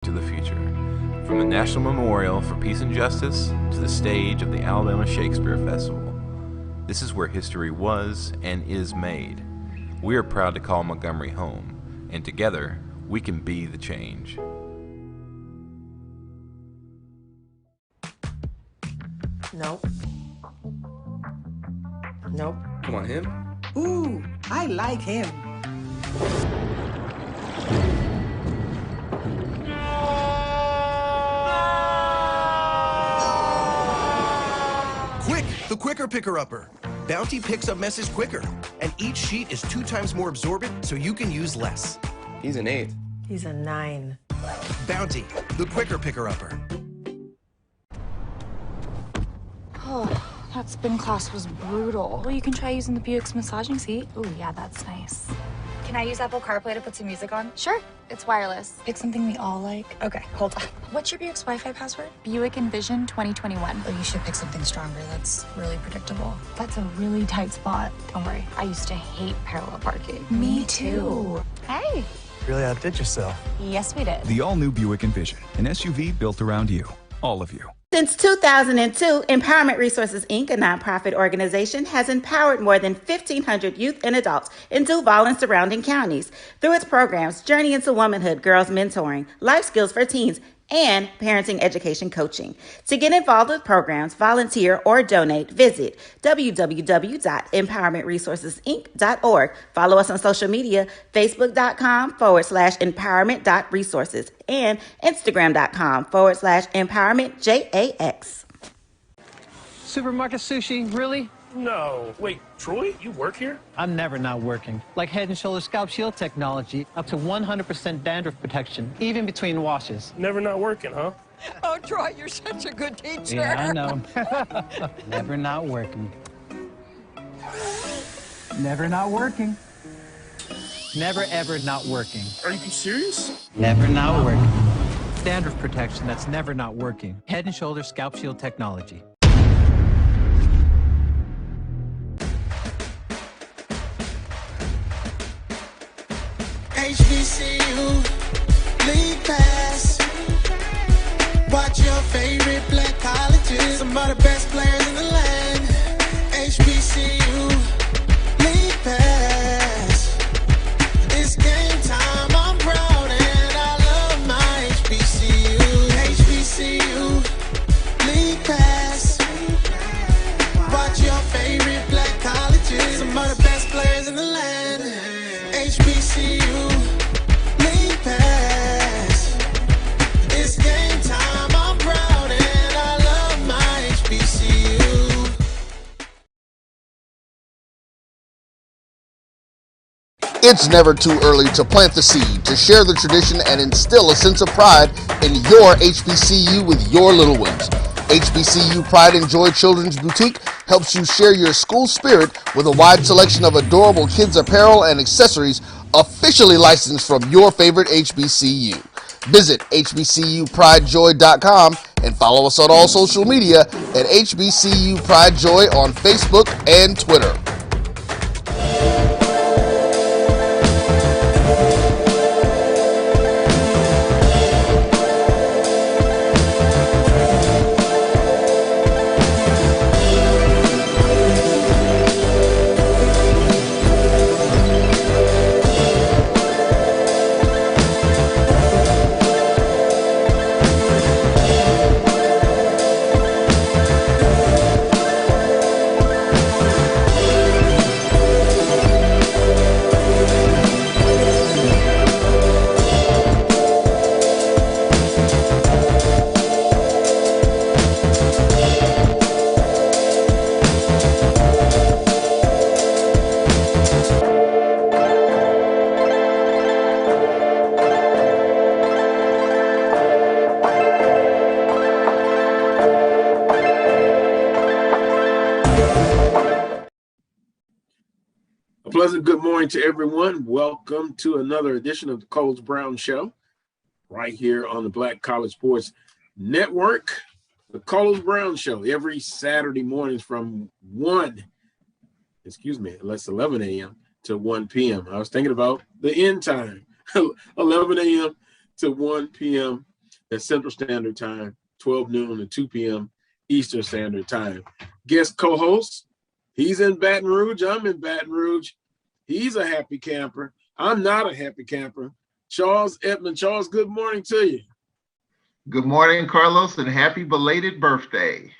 to the future. From the National Memorial for Peace and Justice to the stage of the Alabama Shakespeare Festival, this is where history was and is made. We are proud to call Montgomery home, and together we can be the change. Nope. Nope. Come on, him? Ooh, I like him. Quick, the quicker picker-upper. Bounty picks up messes quicker, and each sheet is 2 times more absorbent, so you can use less. He's an 8. He's a 9. Bounty, the quicker picker-upper. Oh, that spin class was brutal. Well, you can try using the Buick's massaging seat. Ooh, yeah, that's nice. Can I use Apple CarPlay to put some music on? Sure, it's wireless. Pick something we all like. Okay, hold on. What's your Buick's Wi-Fi password? Buick Envision 2021. Oh, you should pick something stronger. That's really predictable. That's a really tight spot. Don't worry, I used to hate parallel parking. Me too. Hey. Really outdid yourself. Yes, we did. The all-new Buick Envision, an SUV built around you, all of you. Since 2002, Empowerment Resources, Inc., a nonprofit organization, has empowered more than 1,500 youth and adults in Duval and surrounding counties through its programs Journey into Womanhood, Girls Mentoring, Life Skills for Teens, and Parenting Education Coaching. To get involved with programs, volunteer, or donate, visit www.empowermentresourcesinc.org. Follow us on social media, facebook.com/empowerment.resources and instagram.com/empowermentJAX. Supermarket sushi, really? No. Wait, Troy, you work here? I'm never not working. Like Head & Shoulders Scalp Shield technology, up to 100% dandruff protection, even between washes. Never not working, huh? Oh, Troy, you're such a good teacher. Yeah, I know. Never not working. Never not working. Never ever not working. Are you serious? Never not working. Dandruff protection that's never not working. Head & Shoulders Scalp Shield technology. HBCU League Pass. Watch your favorite black colleges. Some of the best players in the land. HBCU League Pass. It's game time. I'm proud and I love my HBCU. HBCU League Pass. Watch your favorite black colleges. Some of the best players in the land. HBCU League Pass. It's game time. I'm proud and I love my HBCU. It's never too early to plant the seed, to share the tradition, and instill a sense of pride in your HBCU with your little ones. HBCU Pride and Joy Children's Boutique helps you share your school spirit with a wide selection of adorable kids apparel and accessories officially licensed from your favorite HBCU. Visit hbcupridejoy.com and follow us on all social media at HBCU Pride Joy on Facebook and Twitter. A pleasant good morning to everyone. Welcome to another edition of the Coles Brown Show, right here on the Black College Sports Network. The Coles Brown Show every Saturday mornings from 11 a.m. to 1 p.m. I was thinking about the end time, 11 a.m. to 1 p.m. at Central Standard Time, 12 noon to 2 p.m. Eastern Standard Time. Guest co-host, he's in Baton Rouge. I'm in Baton Rouge. He's a happy camper. I'm not a happy camper. Charles Edmond. Charles, good morning to you. Good morning, Carlos, and happy belated birthday.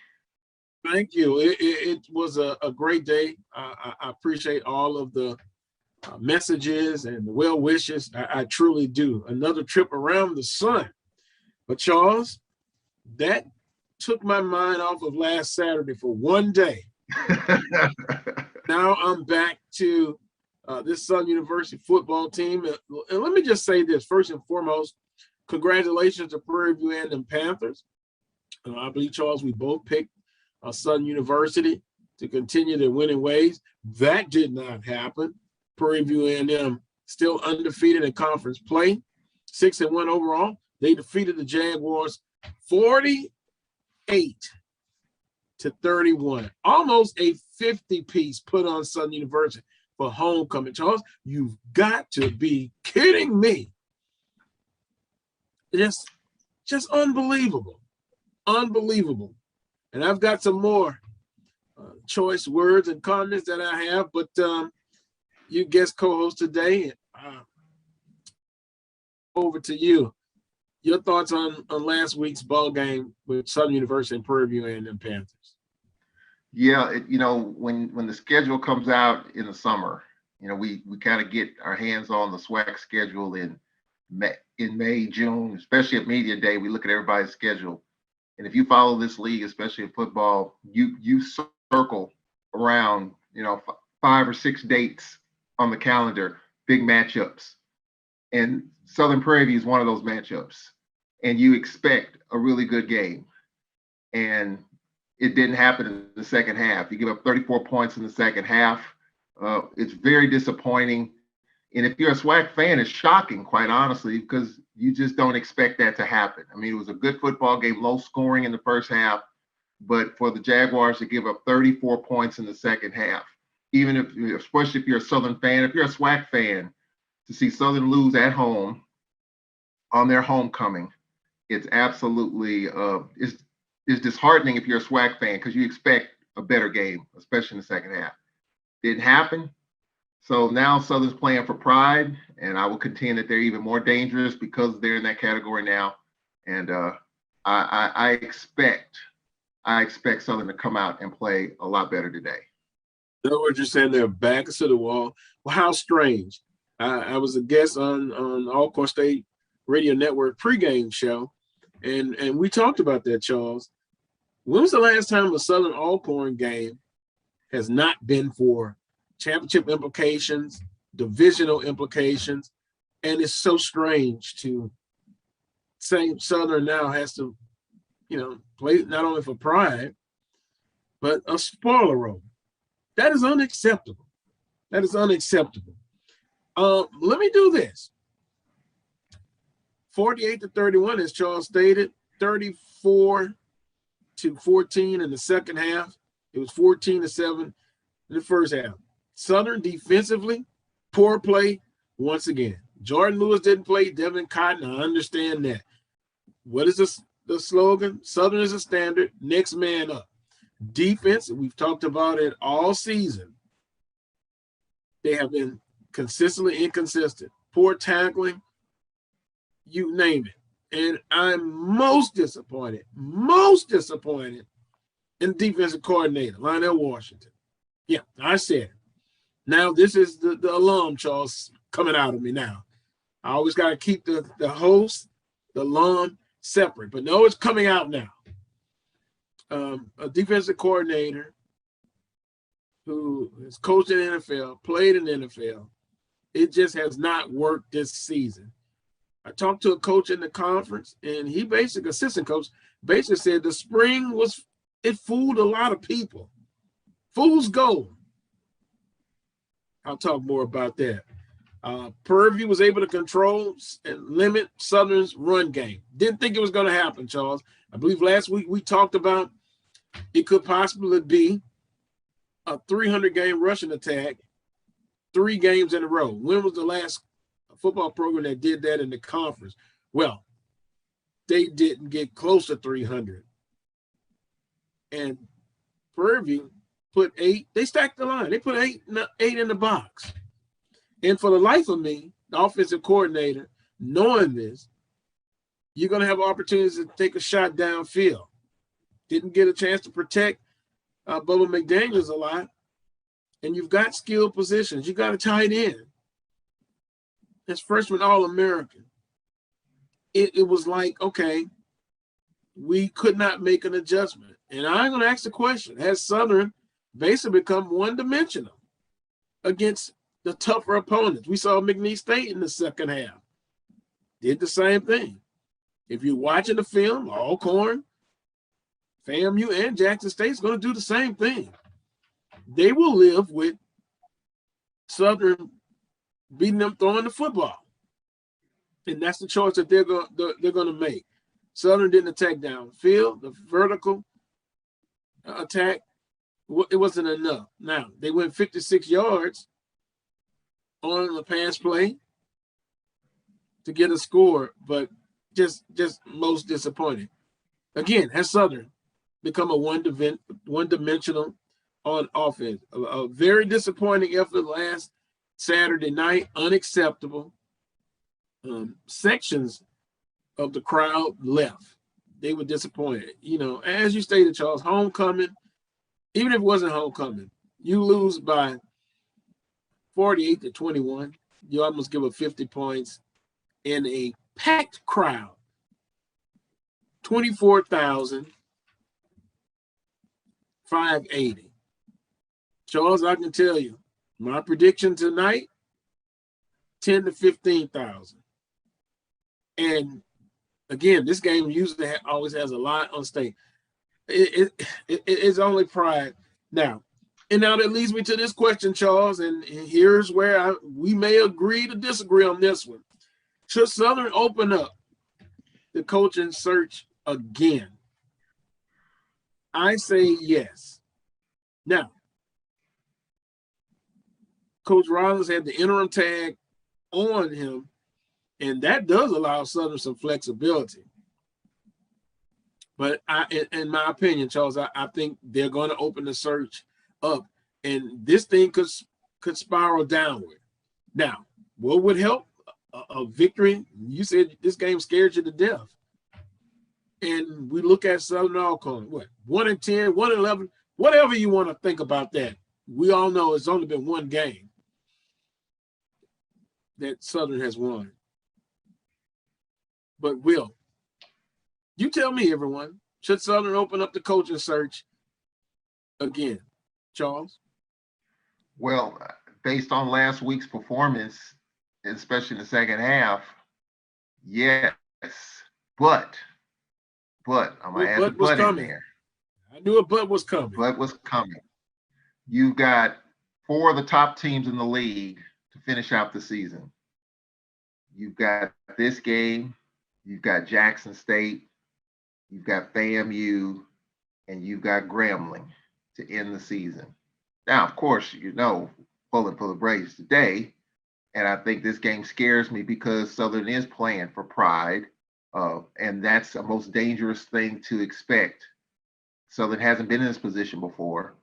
Thank you. It was a great day. I appreciate all of the messages and the well wishes. I truly do. Another trip around the sun. But Charles, that took my mind off of last Saturday for one day. Now I'm back to this Southern University football team. And let me just say this, first and foremost, congratulations to Prairie View and Panthers. I believe, Charles, we both picked Southern University to continue their winning ways. That did not happen. Prairie View and still undefeated in conference play, 6-1 overall. They defeated the Jaguars 48-31, almost a 50-piece put on Southern University for homecoming. Charles, you've got to be kidding me. Just unbelievable. Unbelievable. And I've got some more choice words and comments that I have, but you guest co-host today, over to you. Your thoughts on last week's ball game with Southern University and Prairie View and Panthers? Yeah, when the schedule comes out in the summer, we kind of get our hands on the SWAC schedule in May, June, especially at media day. We look at everybody's schedule, and if you follow this league, especially in football, you circle around 5 or 6 dates on the calendar, big matchups, and Southern Prairie View is one of those matchups, and you expect a really good game, and it didn't happen in the second half. You give up 34 points in the second half. It's very disappointing. And if you're a SWAC fan, it's shocking, quite honestly, because you just don't expect that to happen. I mean, it was a good football game, low scoring in the first half, but for the Jaguars to give up 34 points in the second half, especially if you're a Southern fan, if you're a SWAC fan, to see Southern lose at home on their homecoming, it's absolutely it's disheartening if you're a SWAC fan, because you expect a better game, especially in the second half. Didn't happen. So now Southern's playing for pride, and I will contend that they're even more dangerous because they're in that category now. And I expect Southern to come out and play a lot better today. In other words, you're saying they're backs to the wall. Well, how strange. I was a guest on Alcorn State Radio Network pregame show, and we talked about that, Charles. When was the last time a Southern Alcorn game has not been for championship implications, divisional implications, and it's so strange to say Southern now has to, play not only for pride, but a spoiler role. That is unacceptable. That is unacceptable. Let me do this. 48-31, as Charles stated, 34-14 in the second half. It was 14-7 in the first half. Southern defensively, poor play once again. Jordan Lewis didn't play. Devin Cotton, I understand that. What is the slogan? Southern is a standard, next man up. Defense, we've talked about it all season. They have been consistently inconsistent. Poor tackling, you name it. And I'm most disappointed in defensive coordinator, Lionel Washington. Yeah, I said it. Now, this is the alum, Charles, coming out of me now. I always got to keep the host, the alum, separate. But no, it's coming out now. A defensive coordinator who has coached in the NFL, played in the NFL, it just has not worked this season. I talked to a coach in the conference, and he basically, assistant coach, basically said the spring it fooled a lot of people. Fool's gold. I'll talk more about that. Prairie View was able to control and limit Southern's run game. Didn't think it was going to happen, Charles. I believe last week we talked about it could possibly be a 300-game rushing attack 3 games in a row. When was the last football program that did that in the conference? Well, State didn't get close to 300. And Prairie View put 8. They stacked the line. They put eight in the box. And for the life of me, the offensive coordinator, knowing this, you're going to have opportunities to take a shot downfield. Didn't get a chance to protect Bubba McDaniels a lot. And you've got skilled positions. You got a tight end. That's freshman All-American. It was like, okay, we could not make an adjustment. And I'm going to ask the question, has Southern basically become one-dimensional against the tougher opponents? We saw McNeese State in the second half. Did the same thing. If you're watching the film, Alcorn, FAMU, and Jackson State's going to do the same thing. They will live with Southern beating them throwing the football. And that's the choice that they're going to make. Southern didn't attack downfield. The vertical attack, it wasn't enough. Now, they went 56 yards on the pass play to get a score, but just most disappointing. Again, has Southern become a one-dimensional on offense? A very disappointing effort last Saturday night, unacceptable. Sections of the crowd left. They were disappointed. You know, as you stated, Charles, homecoming, even if it wasn't homecoming, you lose by 48-21. You almost give up 50 points in a packed crowd. 24,580. Charles, I can tell you, my prediction tonight, 10 to 15,000. And again, this game usually always has a lot on stake. It's only pride. Now that leads me to this question, Charles, and here's where we may agree to disagree on this one. Should Southern open up the coaching search again? I say yes. Now, Coach Rollins had the interim tag on him, and that does allow Southern some flexibility. But in my opinion, Charles, I think they're going to open the search up, and this thing could spiral downward. Now, what would help? A victory. You said this game scared you to death. And we look at Southern Alcorn, 1-10, 1-11, whatever you want to think about that. We all know it's only been one game that Southern has won. But Will, you tell me, everyone, should Southern open up the coaching search again? Charles? Well, based on last week's performance, especially in the second half, yes. But I'm going to add the but in there. I knew a but was coming. But was coming. You've got 4 of the top teams in the league to finish out the season. You've got this game, you've got Jackson State, you've got FAMU, and you've got Grambling to end the season. Now, of course, pulling for the Braves today, and I think this game scares me because Southern is playing for pride, and that's the most dangerous thing to expect. Southern hasn't been in this position before.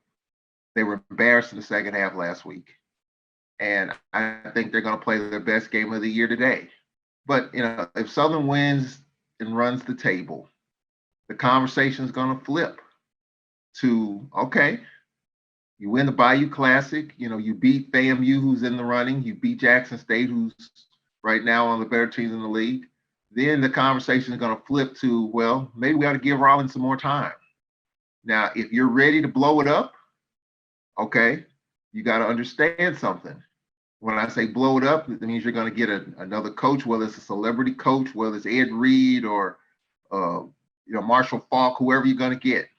They were embarrassed in the second half last week. And I think they're going to play their best game of the year today. But, if Southern wins and runs the table, the conversation is going to flip to, okay, you win the Bayou Classic, you beat FAMU, who's in the running, you beat Jackson State, who's right now on the better teams in the league. Then the conversation is going to flip to, well, maybe we ought to give Rollins some more time. Now, if you're ready to blow it up, okay, you got to understand something. When I say blow it up, it means you're going to get another coach, whether it's a celebrity coach, whether it's Ed Reed or Marshall Falk, whoever you're going to get.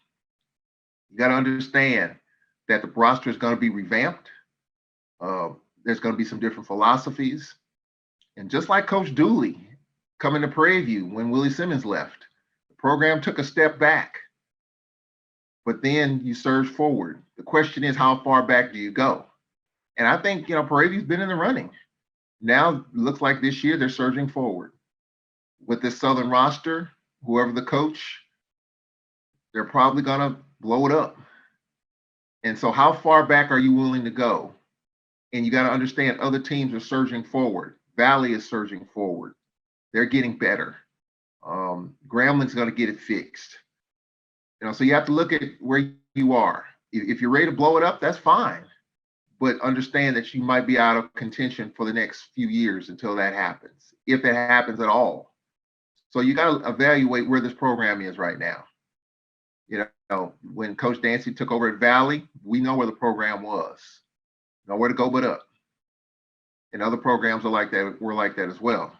You got to understand that the roster is going to be revamped. There's going to be some different philosophies. And just like Coach Dooley coming to Prairie View when Willie Simmons left, the program took a step back. But then you surge forward. The question is, how far back do you go? And I think, Prairie View's been in the running. Now, it looks like this year they're surging forward. With this Southern roster, whoever the coach, they're probably going to blow it up. And so how far back are you willing to go? And you got to understand other teams are surging forward. Valley is surging forward. They're getting better. Gramblin's going to get it fixed. So you have to look at where you are. If you're ready to blow it up, that's fine. But understand that you might be out of contention for the next few years until that happens, if it happens at all. So you got to evaluate where this program is right now. When Coach Dancy took over at Valley, we know where the program was. Nowhere to go but up. And other programs are like that, were like that as well.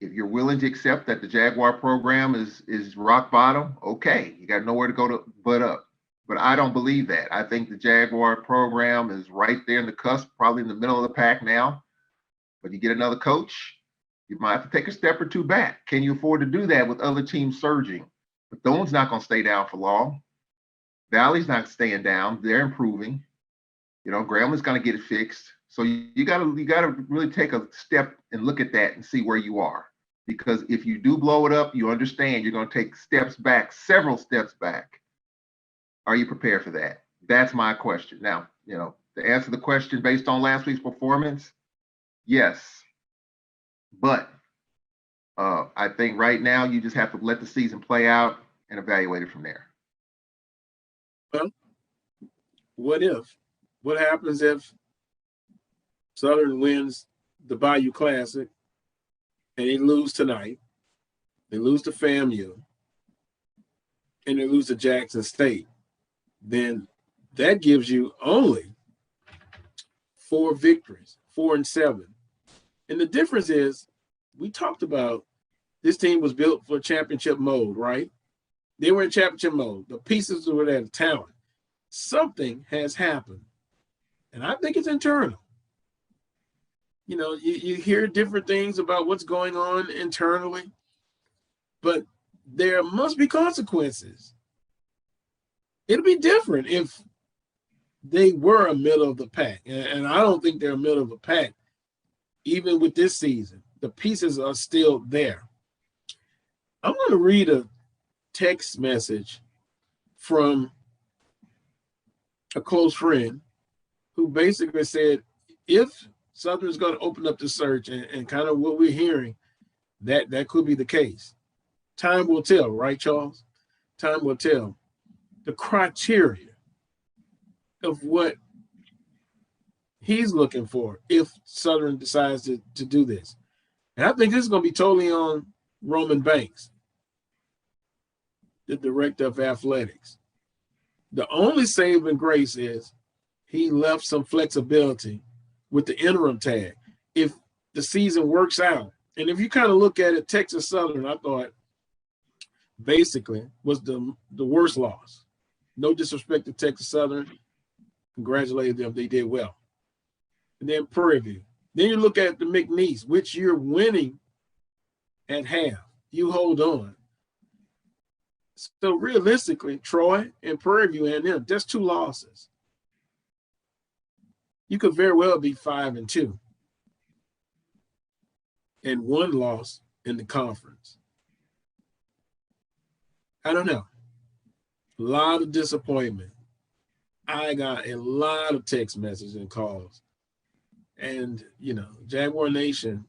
If you're willing to accept that the Jaguar program is rock bottom, okay, you got nowhere to go but up. But I don't believe that. I think the Jaguar program is right there in the cusp, probably in the middle of the pack now. But you get another coach, you might have to take a step or two back. Can you afford to do that with other teams surging? Bethune's not going to stay down for long. Valley's not staying down. They're improving. Gramblin's going to get it fixed. So you got to really take a step and look at that and see where you are. Because if you do blow it up, you understand you're going to take steps back, several steps back. Are you prepared for that? That's my question. Now, to answer the question based on last week's performance, yes. But I think right now you just have to let the season play out and evaluate it from there. Well, what happens if Southern wins the Bayou Classic and they lose tonight? They lose to FAMU and they lose to Jackson State. Then that gives you only 4 victories, 4 and 7. And the difference is, we talked about this team was built for championship mode, right? They were in championship mode. The pieces were there, the talent. Something has happened. And I think it's internal. You hear different things about what's going on internally, but there must be consequences. It'll be different if they were a middle of the pack. And I don't think they're a middle of the pack, even with this season. The pieces are still there. I'm going to read a text message from a close friend who basically said, if Southern's going to open up the search and kind of what we're hearing, that could be the case. Time will tell, right, Charles? Time will tell. The criteria of what he's looking for if Southern decides to do this. And I think this is going to be totally on Roman Banks, the director of athletics. The only saving grace is he left some flexibility with the interim tag. If the season works out, and if you kind of look at it, Texas Southern, I thought, basically was the worst loss. No disrespect to Texas Southern. Congratulated them. They did well. And then Prairie View. Then you look at the McNeese, which you're winning at half. You hold on. So realistically, Troy and Prairie View and them, that's 2 losses. You could very well be 5-2 and 1 loss in the conference. I don't know. A lot of disappointment. I got a lot of text messages and calls. And, Jaguar Nation,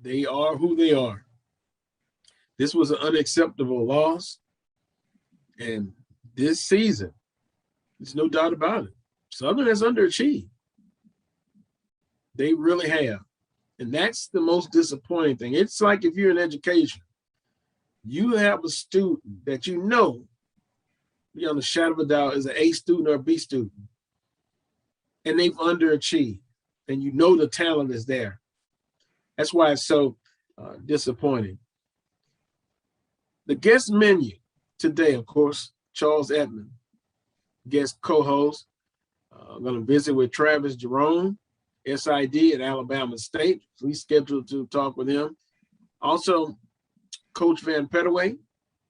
they are who they are. This was an unacceptable loss. And this season, there's no doubt about it, Southern has underachieved. They really have. And that's the most disappointing thing. It's like if you're in education, you have a student that beyond a shadow of a doubt, is an A student or a B student, and they've underachieved, and the talent is there. That's why it's so disappointing. The guest menu today, of course, Charles Edmond, guest co-host. I'm going to visit with Travis Jerome, SID at Alabama State. We scheduled to talk with him. Also, Coach Van Pettaway.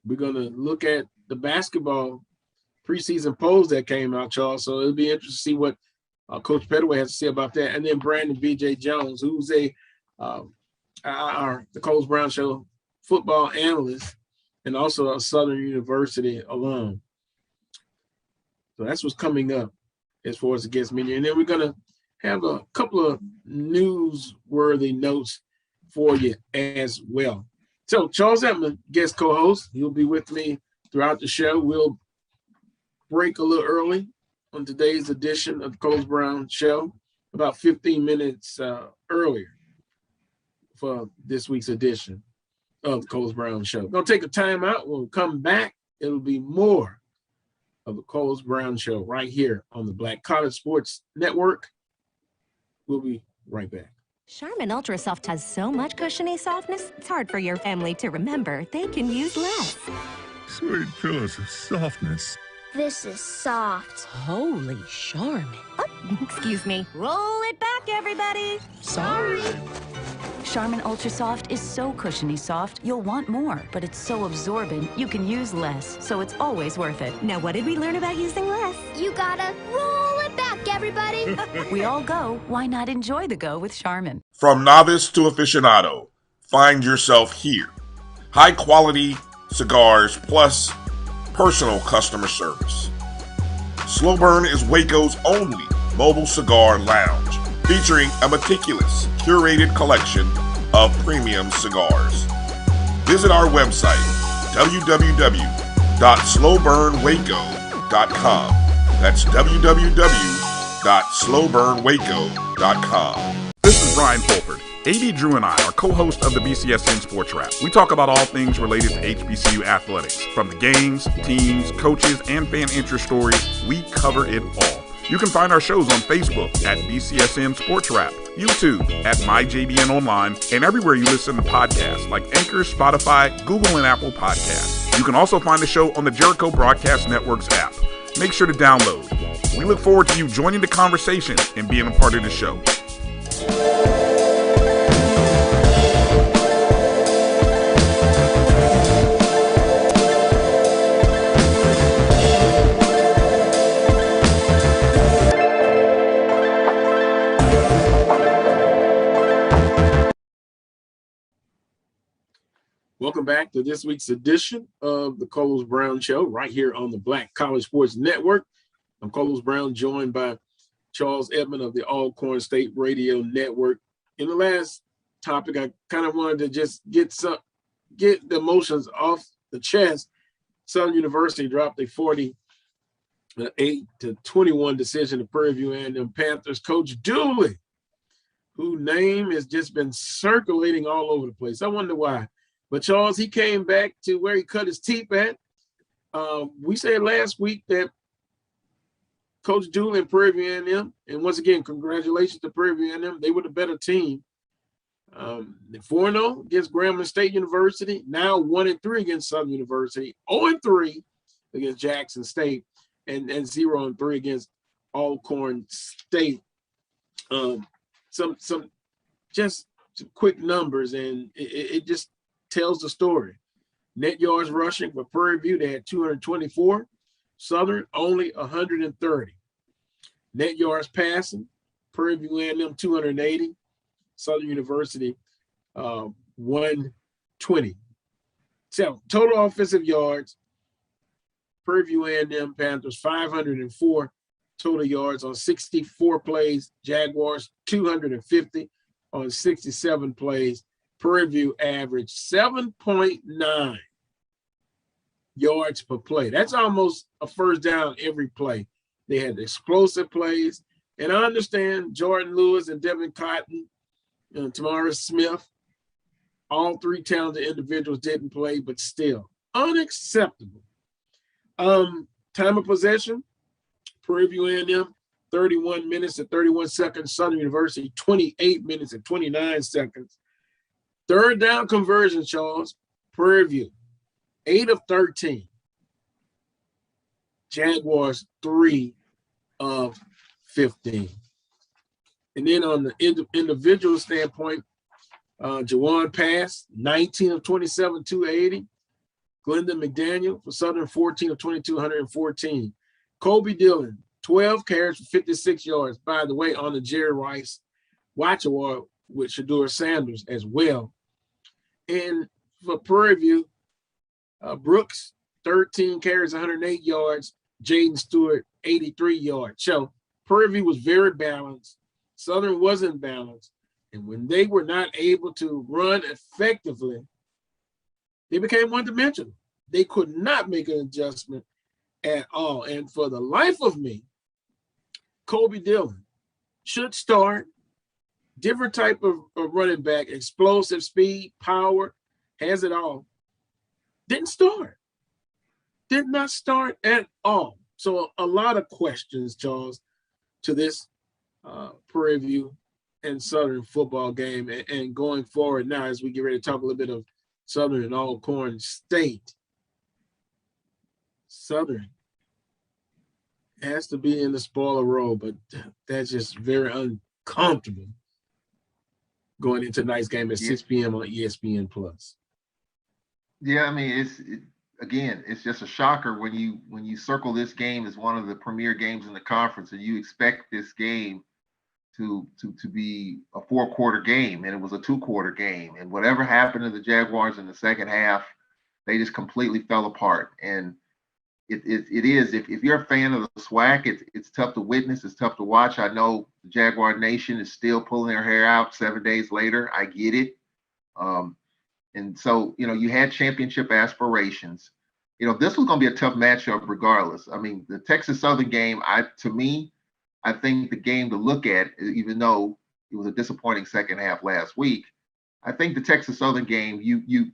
We're going to look at the basketball preseason polls that came out, Charles. So it'll be interesting to see what Coach Pettaway has to say about that. And then Brandon B.J. Jones, who's the Coles Brown Show football analyst and also a Southern University alum. So that's what's coming up as far as the guest menu. And then we're going to have a couple of newsworthy notes for you as well. So Charles Edmond, guest co-host, he'll be with me throughout the show. We'll break a little early on today's edition of the Coles Brown Show, about 15 minutes earlier for this week's edition of the Coles Brown Show. We'll take a time out. When we come back, it'll be more of the Coles Brown Show right here on the Black College Sports Network. We'll be right back. Charmin Ultra Soft has so much cushiony softness, it's hard for your family to remember they can use less. Sweet pillows of softness. This is soft. Holy Charmin. Oh, excuse me. Roll it back, everybody. Sorry. Charmin Ultra Soft is so cushiony soft, you'll want more, but it's so absorbent, you can use less, so it's always worth it. Now, what did we learn about using less? You gotta roll it back, everybody. We all go, why not enjoy the go with Charmin? From novice to aficionado, find yourself here. High quality cigars plus personal customer service. Slow Burn is Waco's only mobile cigar lounge, featuring a meticulous, curated collection of premium cigars. Visit our website, www.slowburnwaco.com. That's www.slowburnwaco.com. This is Brian Fulford. A.B. Drew and I are co-hosts of the BCSN Sports Wrap. We talk about all things related to HBCU athletics. From the games, teams, coaches, and fan interest stories, we cover it all. You can find our shows on Facebook at BCSN Sports Wrap, YouTube at MyJBN Online, and everywhere you listen to podcasts like Anchor, Spotify, Google, and Apple Podcasts. You can also find the show on the Jericho Broadcast Network's app. Make sure to download. We look forward to you joining the conversation and being a part of the show. Welcome back to this week's edition of the Coles Brown Show right here on the Black College Sports Network. I'm Coles Brown, joined by Charles Edmond of the Alcorn State Radio Network. In the last topic, I kind of wanted to just get the emotions off the chest. Southern University dropped a 48-21 decision to Prairie View A&M Panthers. Coach Dooley, whose name has just been circulating all over the place. I wonder why. But Charles, he came back to where he cut his teeth at. We said last week that Coach Dooley and Prairie View A&M, and once again, congratulations to Prairie View A&M. They were the better team. 4-0 against Grambling State University, now 1-3 against Southern University, 0-3 against Jackson State, and 0-3 against Alcorn State. Some quick numbers, and it just tells the story. Net yards rushing for Prairie View, they had 224. Southern only 130. Net yards passing, Prairie View A&M 280. Southern University 120. So total offensive yards, Prairie View A&M Panthers 504 total yards on 64 plays. Jaguars 250 on 67 plays. Prairie View averaged 7.9 yards per play. That's almost a first down every play. They had explosive plays. And I understand Jordan Lewis and Devin Cotton and Tamara Smith, all three talented individuals didn't play, but still unacceptable. Time of possession, Prairie View A&M, 31 minutes and 31 seconds. Southern University, 28 minutes and 29 seconds. Third down conversion, Charles, Prairie View, 8 of 13. Jaguars, 3 of 15. And then on the individual standpoint, Jawan Pass, 19 of 27, 280. Glendon McDaniel for Southern, 14 of 22, 114. Kobe Dillon, 12 carries for 56 yards. By the way, on the Jerry Rice Watch Award with Shador Sanders as well. And for Prairie View, Brooks, 13 carries, 108 yards. Jaden Stewart, 83 yards. So Prairie View was very balanced. Southern wasn't balanced. And when they were not able to run effectively, they became one-dimensional. They could not make an adjustment at all. And for the life of me, Kobe Dillon should start. Different type of running back, explosive speed, power, has it all. Didn't start. Did not start at all. So a lot of questions, Charles, to this Prairie View and Southern football game. And going forward now, as we get ready to talk a little bit of Southern and Alcorn State, Southern has to be in the spoiler role, but that's just very uncomfortable going into tonight's game at 6 p.m. on ESPN Plus. Yeah, I mean, it's just a shocker when you circle this game as one of the premier games in the conference, and you expect this game to be a 4-quarter game, and it was a 2-quarter game. And whatever happened to the Jaguars in the second half, they just completely fell apart. And it is, if you're a fan of the SWAC, it's tough to witness, it's tough to watch. I know the Jaguar Nation is still pulling their hair out 7 days later. I get it. And so, you had championship aspirations. This was going to be a tough matchup regardless. I mean, the Texas Southern game, I think the game to look at, even though it was a disappointing second half last week, I think the Texas Southern game,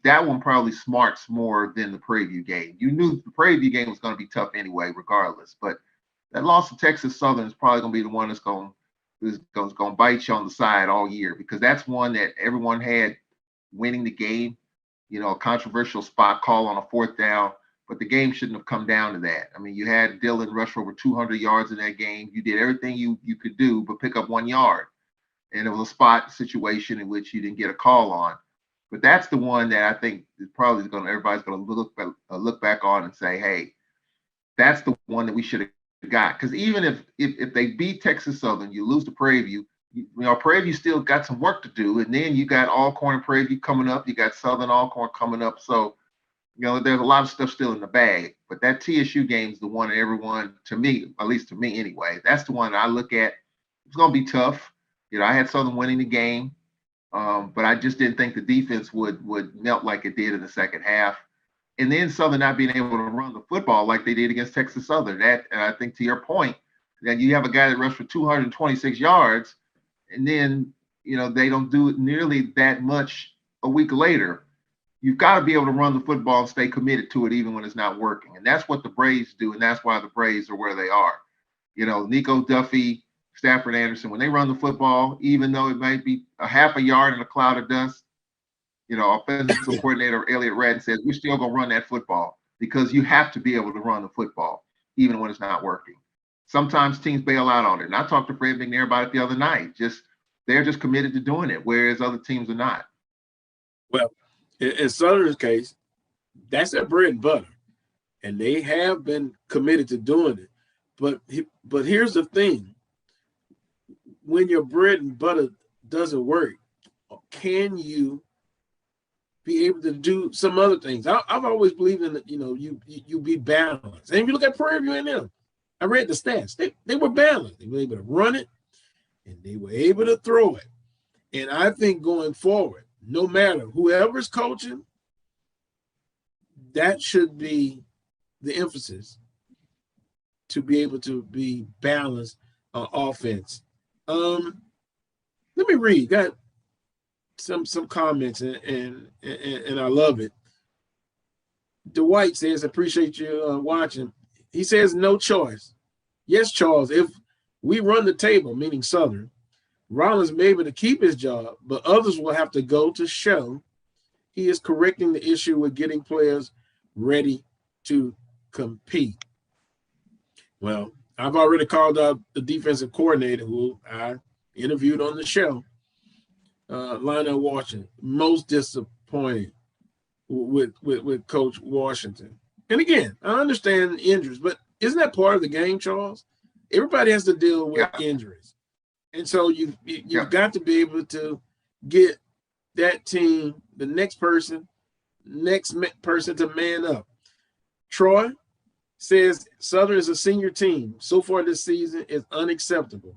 that one probably smarts more than the Prairie View game. You knew the Prairie View game was going to be tough anyway, regardless. But that loss to Texas Southern is probably going to be the one that's going to bite you on the side all year, because that's one that everyone had winning the game. A controversial spot call on a 4th down, but the game shouldn't have come down to that. I mean, you had Dillon rush for over 200 yards in that game. You did everything you could do but pick up 1 yard. And it was a spot situation in which you didn't get a call on. But that's the one that I think is probably everybody's going to look back on and say, hey, that's the one that we should have got. Because even if they beat Texas Southern, you lose to Prairie View. Prairie View still got some work to do. And then you got Alcorn and Prairie View coming up. You got Southern Alcorn coming up. So, there's a lot of stuff still in the bag. But that TSU game is the one that everyone, to me, at least to me anyway, that's the one that I look at. It's going to be tough. I had Southern winning the game, but I just didn't think the defense would melt like it did in the second half. And then Southern not being able to run the football like they did against Texas Southern. And I think, to your point, that you have a guy that rushed for 226 yards, and then, they don't do it nearly that much a week later. You've got to be able to run the football and stay committed to it even when it's not working. And that's what the Braves do, and that's why the Braves are where they are. Nico Duffy, Stafford Anderson, when they run the football, even though it might be a half a yard in a cloud of dust, offensive coordinator Elliott Radden says, we're still going to run that football, because you have to be able to run the football even when it's not working. Sometimes teams bail out on it. And I talked to Fred McNair about it the other night. They're just committed to doing it, whereas other teams are not. Well, in Southern's case, that's their bread and butter, and they have been committed to doing it. But here's the thing. When your bread and butter doesn't work, can you be able to do some other things? I've always believed in that, you be balanced. And if you look at Prairie View and them, I read the stats. They were balanced. They were able to run it, and they were able to throw it. And I think going forward, no matter whoever's coaching, that should be the emphasis, to be able to be balanced on offense. Let me read. Got some comments, and I love it. Dwight says, appreciate you watching. He says, no choice. Yes, Charles, if we run the table, meaning Southern, Rollins may be able to keep his job, but others will have to go to show he is correcting the issue with getting players ready to compete. Well, I've already called out the defensive coordinator who I interviewed on the show, Lionel Washington. Most disappointed with Coach Washington. And again, I understand injuries, but isn't that part of the game, Charles? Everybody has to deal with injuries. And so you've got to be able to get that team, the next person, next person to man up. Troy says Southern is a senior team. So far this season is unacceptable.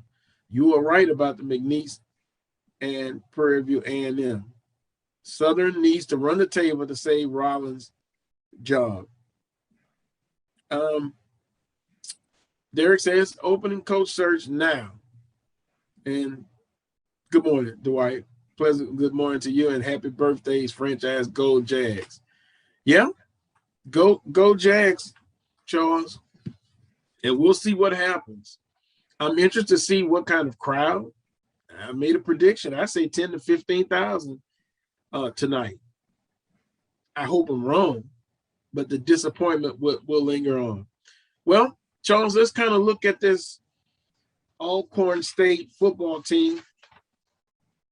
You are right about the McNeese and Prairie View A&M. Southern needs to run the table to save Rollins' job. Derek says opening coach search now. And good morning, Dwight. Pleasant good morning to you and happy birthdays, franchise Go Jags. Yeah, go Jags, Charles. And we'll see what happens. I'm interested to see what kind of crowd. I made a prediction. I say 10 to 15,000 tonight. I hope I'm wrong, but the disappointment will linger on. Well, Charles, let's kind of look at this Alcorn State football team.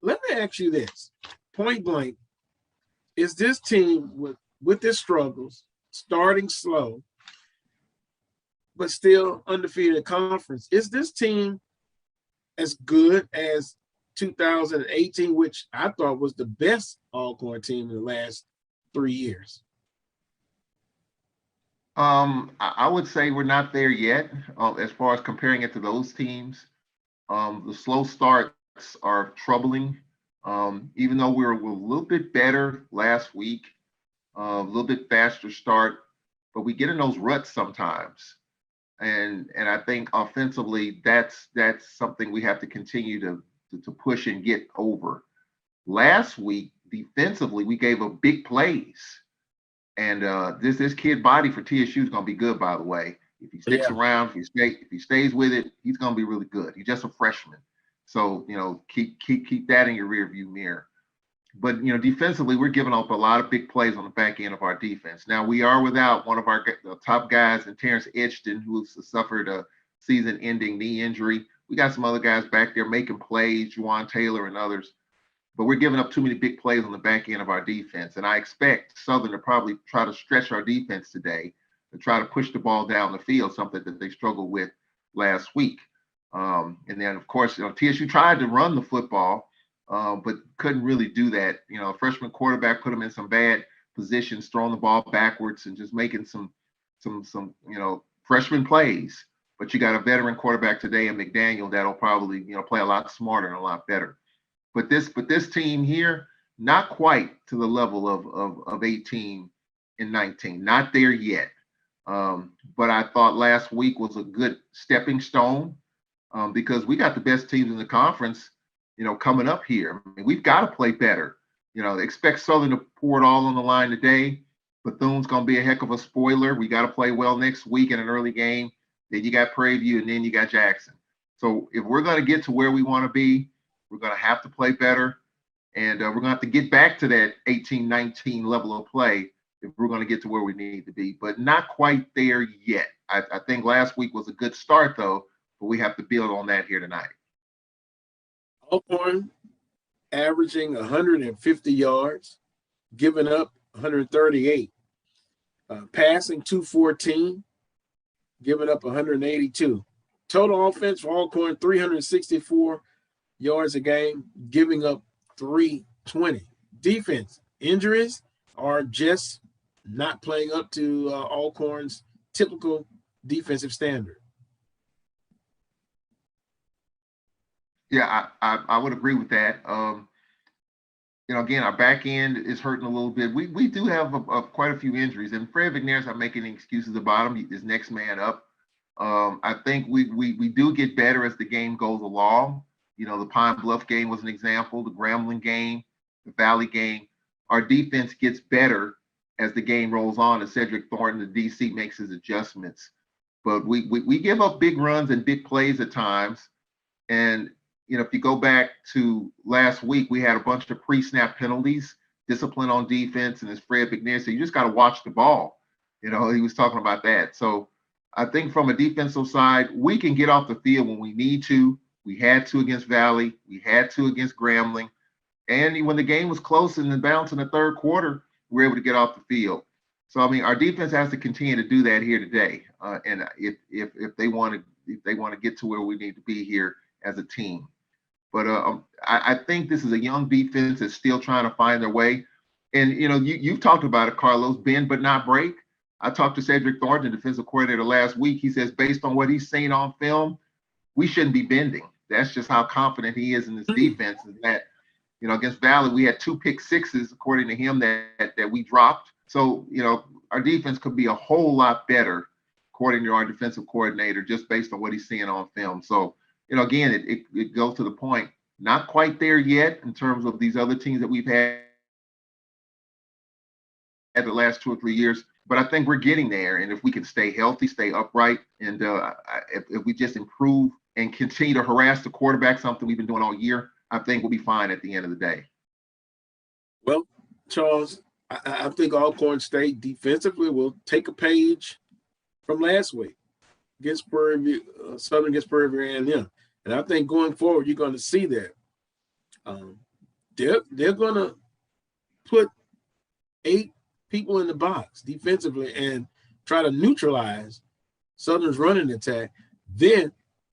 Let me ask you this, point blank. Is this team with its struggles, starting slow, but still undefeated in conference, is this team as good as 2018, which I thought was the best Alcorn team in the last 3 years? I would say we're not there yet as far as comparing it to those teams. The slow starts are troubling. Even though we were a little bit better last week, a little bit faster start, but we get in those ruts sometimes. And I think offensively, that's something we have to continue to push and get over. Last week, defensively, we gave up big plays. And this kid body for TSU is going to be good, by the way. If he sticks around, if he stays with it, he's going to be really good. He's just a freshman. So, keep that in your rear view mirror. But, defensively, we're giving up a lot of big plays on the back end of our defense. Now, we are without one of our top guys, in Terrence Edgton, who suffered a season-ending knee injury. We got some other guys back there making plays, Juwan Taylor and others. But we're giving up too many big plays on the back end of our defense. And I expect Southern to probably try to stretch our defense today to try to push the ball down the field, something that they struggled with last week. And then, of course, TSU tried to run the football, but couldn't really do that. A freshman quarterback put them in some bad positions, throwing the ball backwards and just making some freshman plays. But you got a veteran quarterback today in McDaniel that'll probably, play a lot smarter and a lot better. But this team here, not quite to the level of 18 and 19, not there yet. But I thought last week was a good stepping stone because we got the best teams in the conference, coming up here. I mean, we've got to play better. Expect Southern to pour it all on the line today. Bethune's going to be a heck of a spoiler. We got to play well next week in an early game. Then you got Prairie View, and then you got Jackson. So if we're going to get to where we want to be, we're going to have to play better, and we're going to have to get back to that 18-19 level of play if we're going to get to where we need to be, but not quite there yet. I think last week was a good start, though, but we have to build on that here tonight. Alcorn averaging 150 yards, giving up 138, passing 214, giving up 182. Total offense for Alcorn, 364 yards a game, giving up 320. Defense, injuries are just not playing up to Alcorn's typical defensive standard. Yeah, I would agree with that. Again, our back end is hurting a little bit. We do have quite a few injuries, and Fred McNair's not making any excuses about him. He's next man up. I think we do get better as the game goes along. The Pine Bluff game was an example, the Grambling game, the Valley game. Our defense gets better as the game rolls on, and Cedric Thornton, the DC, makes his adjustments. But we give up big runs and big plays at times. And, if you go back to last week, we had a bunch of pre-snap penalties, discipline on defense, and as Fred McNair said, you just got to watch the ball. He was talking about that. So I think from a defensive side, we can get off the field when we need to. We had to against Valley. We had to against Grambling. And when the game was close and the bounce in the third quarter, we were able to get off the field. So, our defense has to continue to do that here today. And if they want to get to where we need to be here as a team. But I think this is a young defense that's still trying to find their way. And you've talked about it, Carlos, bend but not break. I talked to Cedric Thornton, defensive coordinator, last week. He says, based on what he's seen on film, we shouldn't be bending. That's just how confident he is in this defense. Is that, against Valley, we had 2 pick sixes, according to him, that we dropped. So, our defense could be a whole lot better, according to our defensive coordinator, just based on what he's seeing on film. So, again, it goes to the point, not quite there yet in terms of these other teams that we've had the last 2 or 3 years, but I think we're getting there. And if we can stay healthy, stay upright, and if we just improve and continue to harass the quarterback, something we've been doing all year, I think we'll be fine at the end of the day. Well, Charles, I think Alcorn State defensively will take a page from last week against Prairie View, Southern against Prairie View A&M. And I think going forward, you're going to see that. They're going to put 8 people in the box defensively and try to neutralize Southern's running attack. Then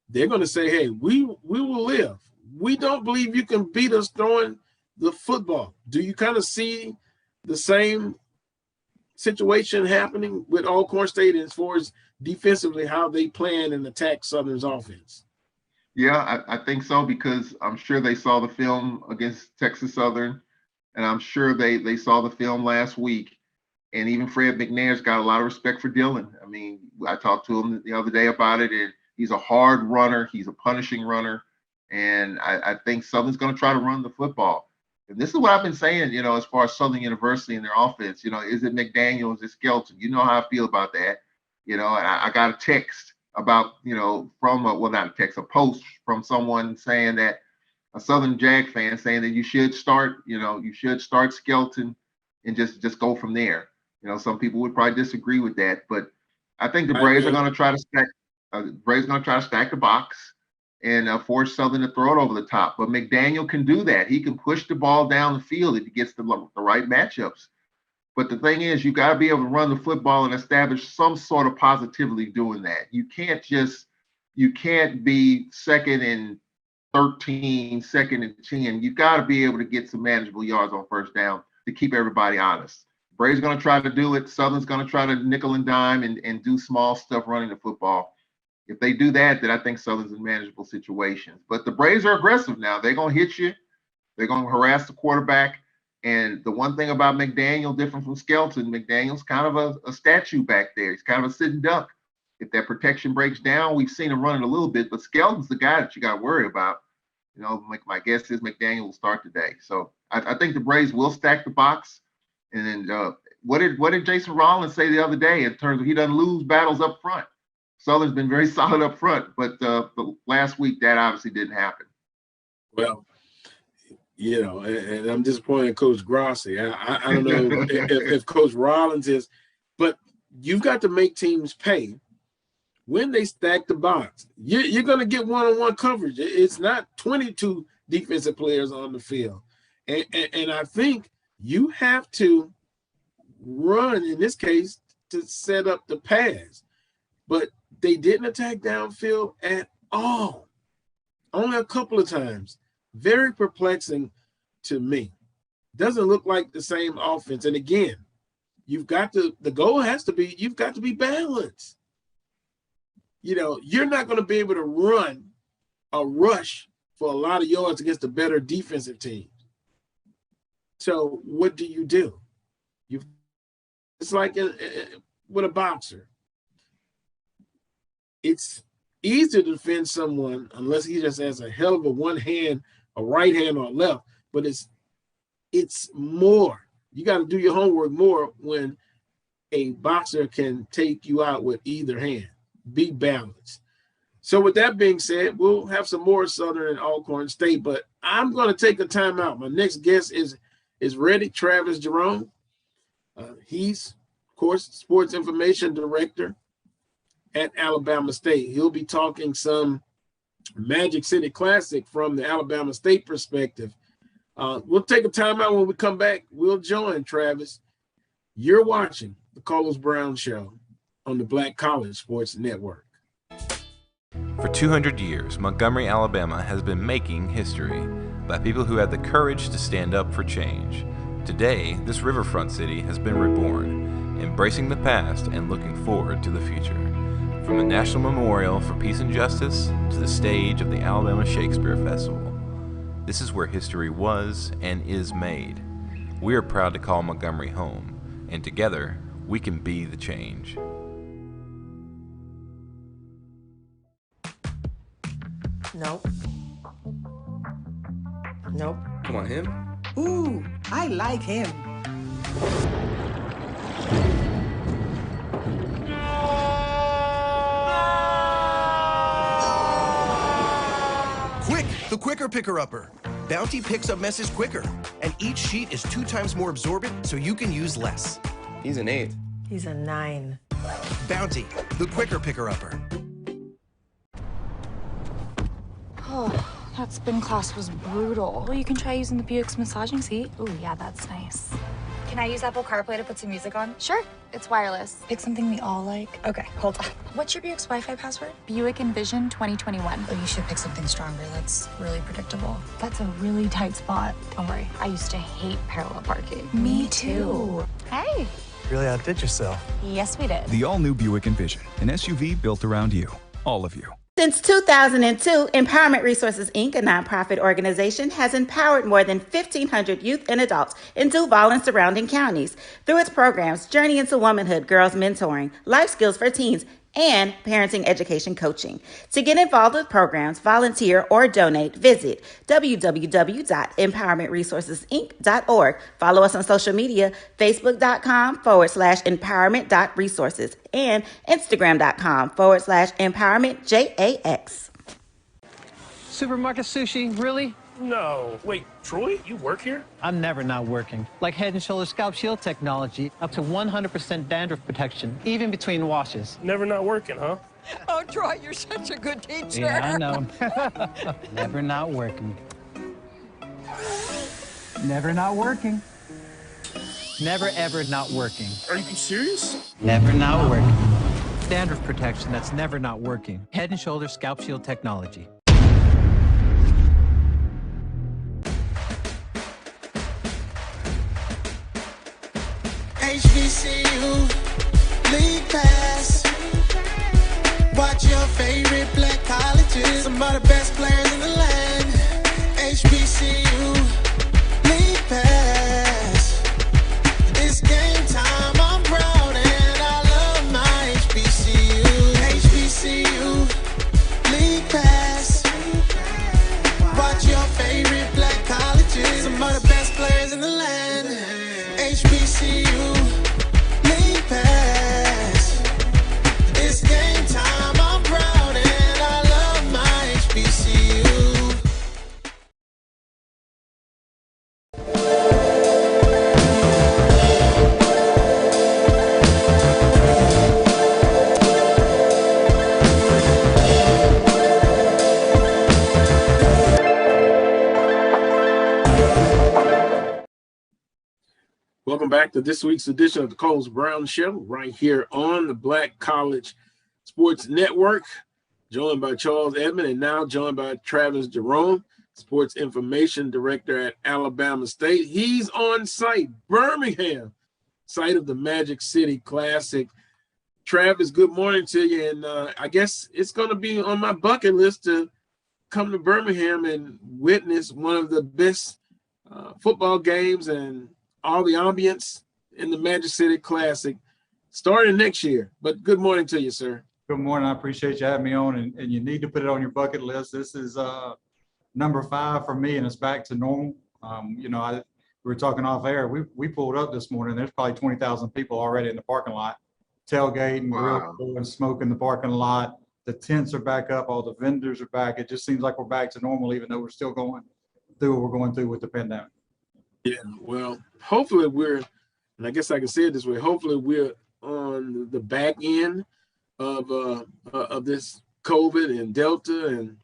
they're going to say, hey, we will live. We don't believe you can beat us throwing the football. Do you kind of see the same situation happening with Alcorn State as far as defensively, how they plan and attack Southern's offense? Yeah, I think so, because I'm sure they saw the film against Texas Southern, and I'm sure they saw the film last week. And even Fred McNair's got a lot of respect for Dylan. I mean, I talked to him the other day about it, and he's a hard runner. He's a punishing runner. And I think Southern's going to try to run the football. And this is what I've been saying, as far as Southern University and their offense, is it McDaniel, is it Skelton? You know how I feel about that. And I got a text about, not a text, a post from someone saying that, a Southern Jag fan saying that you should start Skelton and just go from there. Some people would probably disagree with that, but I think the Braves are going to try to stack. Braves going to try to stack the box and force Southern to throw it over the top. But McDaniel can do that. He can push the ball down the field if he gets the right matchups. But the thing is, you got to be able to run the football and establish some sort of positivity doing that. You can't be 2nd and 13, 2nd and 10. You got to be able to get some manageable yards on first down to keep everybody honest. Braves going to try to do it. Southern's going to try to nickel and dime and do small stuff running the football. If they do that, then I think Southern's in manageable situations. But the Braves are aggressive now. They're going to hit you. They're going to harass the quarterback. And the one thing about McDaniel, different from Skelton, McDaniel's kind of a statue back there. He's kind of a sitting duck. If that protection breaks down, we've seen him running a little bit, but Skelton's the guy that you got to worry about. My guess is McDaniel will start today. So I think the Braves will stack the box. And then what did Jason Rollins say the other day in terms of he doesn't lose battles up front? Southern's been very solid up front, but the last week that obviously didn't happen. Well, and I'm disappointed in Coach Grossi. I don't know if Coach Rollins is, but you've got to make teams pay when they stack the box. You're going to get one-on-one coverage. It's not 22 defensive players on the field. And I think you have to run, in this case, to set up the pass. But they didn't attack downfield at all. Only a couple of times. Very perplexing to me. Doesn't look like the same offense. And again, the goal has to be, you've got to be balanced. You're not going to be able to run a rush for a lot of yards against a better defensive team. So what do? It's like with a boxer. It's easy to defend someone unless he just has a hell of a one hand, a right hand or a left. But it's more. You got to do your homework more when a boxer can take you out with either hand. Be balanced. So with that being said, we'll have some more Southern and Alcorn State, but I'm going to take a timeout. My next guest is ready, Travis Jerome. He's, of course, sports information director at Alabama State. He'll be talking some Magic City Classic from the Alabama State perspective. We'll take a timeout. When we come back, we'll join Travis. You're watching the Carlos Brown Show on the Black College Sports Network. For 200 years, Montgomery, Alabama has been making history by people who had the courage to stand up for change. Today, this riverfront city has been reborn, embracing the past and looking forward to the future. From the National Memorial for Peace and Justice to the stage of the Alabama Shakespeare Festival, this is where history was and is made. We are proud to call Montgomery home, and together, we can be the change. Nope. Nope. Come on, him? Ooh, I like him. Quick, the quicker picker-upper. Bounty picks up messes quicker, and each sheet is 2 times more absorbent, so you can use less. He's an 8. He's a 9. Bounty, the quicker picker-upper. Oh, that spin class was brutal. You can try using the Buick's massaging seat. Ooh, yeah, that's nice. Can I use Apple CarPlay to put some music on? Sure, it's wireless. Pick something we all like. Okay, hold on. What's your Buick's Wi-Fi password? Buick Envision 2021. Oh, you should pick something stronger. That's really predictable. That's a really tight spot. Don't worry, I used to hate parallel parking. Me too. Hey. Really outdid yourself. Yes, we did. The all-new Buick Envision, an SUV built around you, all of you. Since 2002, Empowerment Resources, Inc., a nonprofit organization, has empowered more than 1,500 youth and adults in Duval and surrounding counties through its programs Journey into Womanhood, Girls Mentoring, Life Skills for Teens, and Parenting Education Coaching. To get involved with programs, volunteer, or donate, visit www.empowermentresourcesinc.org. Follow us on social media, facebook.com/empowerment.resources and instagram.com/empowermentJAX. Supermarket sushi, really? No. Wait, Troy, you work here? I'm never not working. Like Head & Shoulders Scalp Shield technology, up to 100% dandruff protection, even between washes. Never not working, huh? Oh, Troy, you're such a good teacher. Yeah, I know. Never not working. Never not working. Never ever not working. Are you serious? Never not working. Dandruff protection that's never not working. Head & Shoulders Scalp Shield technology. HBCU League Pass. Watch your favorite black colleges. Some of the best players in the land. HBCU League Pass. It's game time. I'm proud and I love my HBCU. HBCU League Pass. Watch your favorite black colleges. Some of the best players in the land. HBCU League Pass. It's game time. I'm proud and I love my HBCU. Welcome back to this week's edition of the Coles Brown Show, right here on the Black College Sports Network. Joined by Charles Edmond and now joined by Travis Jerome, Sports Information Director at Alabama State. He's on site, Birmingham, site of the Magic City Classic. Travis, good morning to you. And I guess it's going to be on my bucket list to come to Birmingham and witness one of the best football games and all the ambience in the Magic City Classic starting next year. But good morning to you, sir. Good morning. I appreciate you having me on, and you need to put it on your bucket list. This is number 5 for me, and it's back to normal. We were talking off air. We pulled up this morning. There's probably 20,000 people already in the parking lot, tailgating, grilling, smoke in the parking lot. The tents are back up. All the vendors are back. It just seems like we're back to normal, even though we're still going through what we're going through with the pandemic. Yeah, well, hopefully and I guess I can say it this way, hopefully we're on the back end of this COVID and Delta and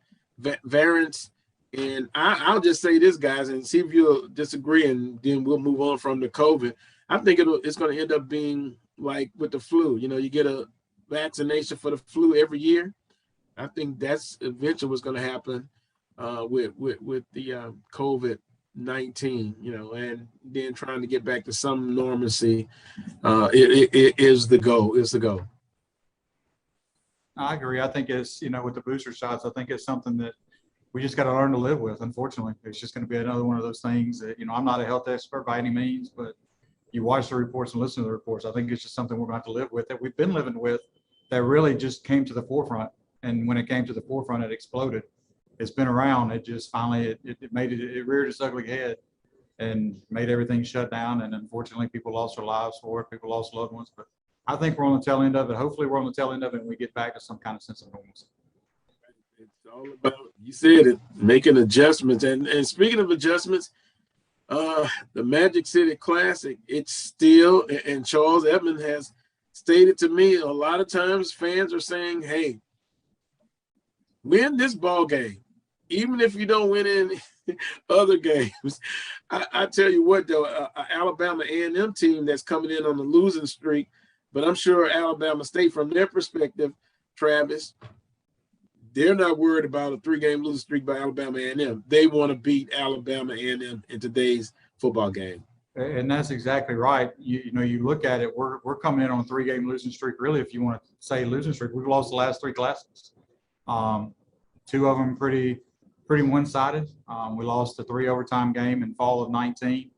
variants. And I'll just say this, guys, and see if you'll disagree, and then we'll move on from the COVID. I think it's going to end up being like with the flu. You get a vaccination for the flu every year. I think that's eventually what's going to happen with the COVID 19, and then trying to get back to some normalcy it is the goal. Is the goal. I agree. I think it's, with the booster shots, I think it's something that we just got to learn to live with. Unfortunately, it's just going to be another one of those things that, I'm not a health expert by any means, but you watch the reports and listen to the reports. I think it's just something we're going to have to live with, that we've been living with, that really just came to the forefront. And when it came to the forefront, it exploded. It's been around. It just finally, it made it reared its ugly head and made everything shut down. And unfortunately, people lost their lives for it. People lost loved ones. But I think we're on the tail end of it. Hopefully we're on the tail end of it and we get back to some kind of sense of normalcy. It's all about, you said it, making adjustments. And speaking of adjustments, the Magic City Classic, it's still, and Charles Edmond has stated to me a lot of times fans are saying, hey, win this ball game, even if you don't win any other games. I tell you what, though, Alabama A&M team that's coming in on the losing streak, but I'm sure Alabama State, from their perspective, Travis, they're not worried about a 3-game losing streak by Alabama A&M. They want to beat Alabama A&M in today's football game. And that's exactly right. You look at it, we're coming in on a 3-game losing streak. Really, if you want to say losing streak, we've lost the last 3 classes. 2 of them pretty one-sided. We lost the 3 overtime game in fall of 19.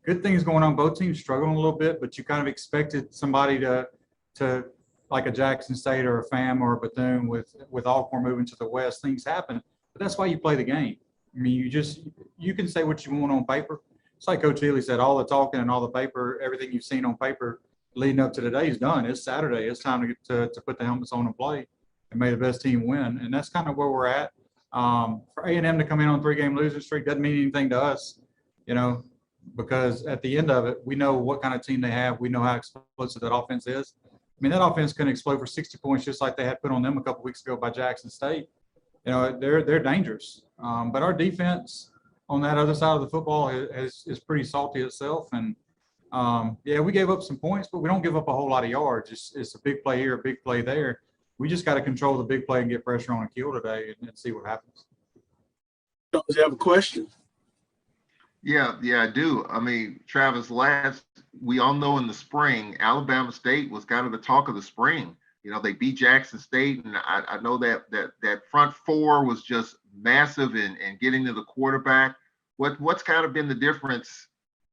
Good things going on. Both teams struggling a little bit, but you kind of expected somebody to like a Jackson State or a FAM or a Bethune with Alcorn moving to the west. Things happen, but that's why you play the game. I mean, you can say what you want on paper. It's like Coach Healy said, all the talking and all the paper, everything you've seen on paper leading up to today is done. It's Saturday. It's time to put the helmets on and play and may the best team win. And that's kind of where we're at. For A&M to come in on a 3-game losing streak doesn't mean anything to us, because at the end of it, we know what kind of team they have. We know how explosive that offense is. I mean, that offense can explode for 60 points just like they had put on them a couple weeks ago by Jackson State. They're dangerous. But our defense on that other side of the football is pretty salty itself. And, we gave up some points, but we don't give up a whole lot of yards. It's a big play here, a big play there. We just got to control the big play and get pressure on a kill today and see what happens. Does you have a question? Yeah, I do. I mean, Travis, we all know in the spring, Alabama State was kind of the talk of the spring. They beat Jackson State, and I know that front 4 was just massive in getting to the quarterback. What's kind of been the difference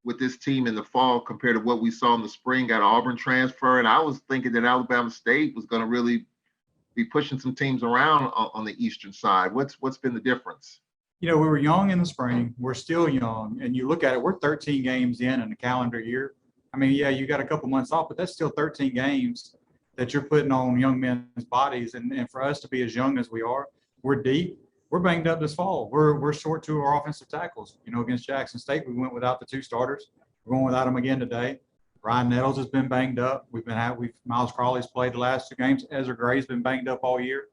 with this team in the fall compared to what we saw in the spring? Got Auburn transfer, and I was thinking that Alabama State was going to really be pushing some teams around on the eastern side. What's been the difference? We were young in the spring. We're still young. And you look at it, we're 13 games in a calendar year. I mean, yeah, you got a couple months off, but that's still 13 games that you're putting on young men's bodies. And for us to be as young as we are, we're deep. We're banged up this fall. We're short 2 of our offensive tackles. Against Jackson State, we went without the 2 starters. We're going without them again today. Ryan Nettles has been banged up. Miles Crawley's played the last 2 games. Ezra Gray's been banged up all year.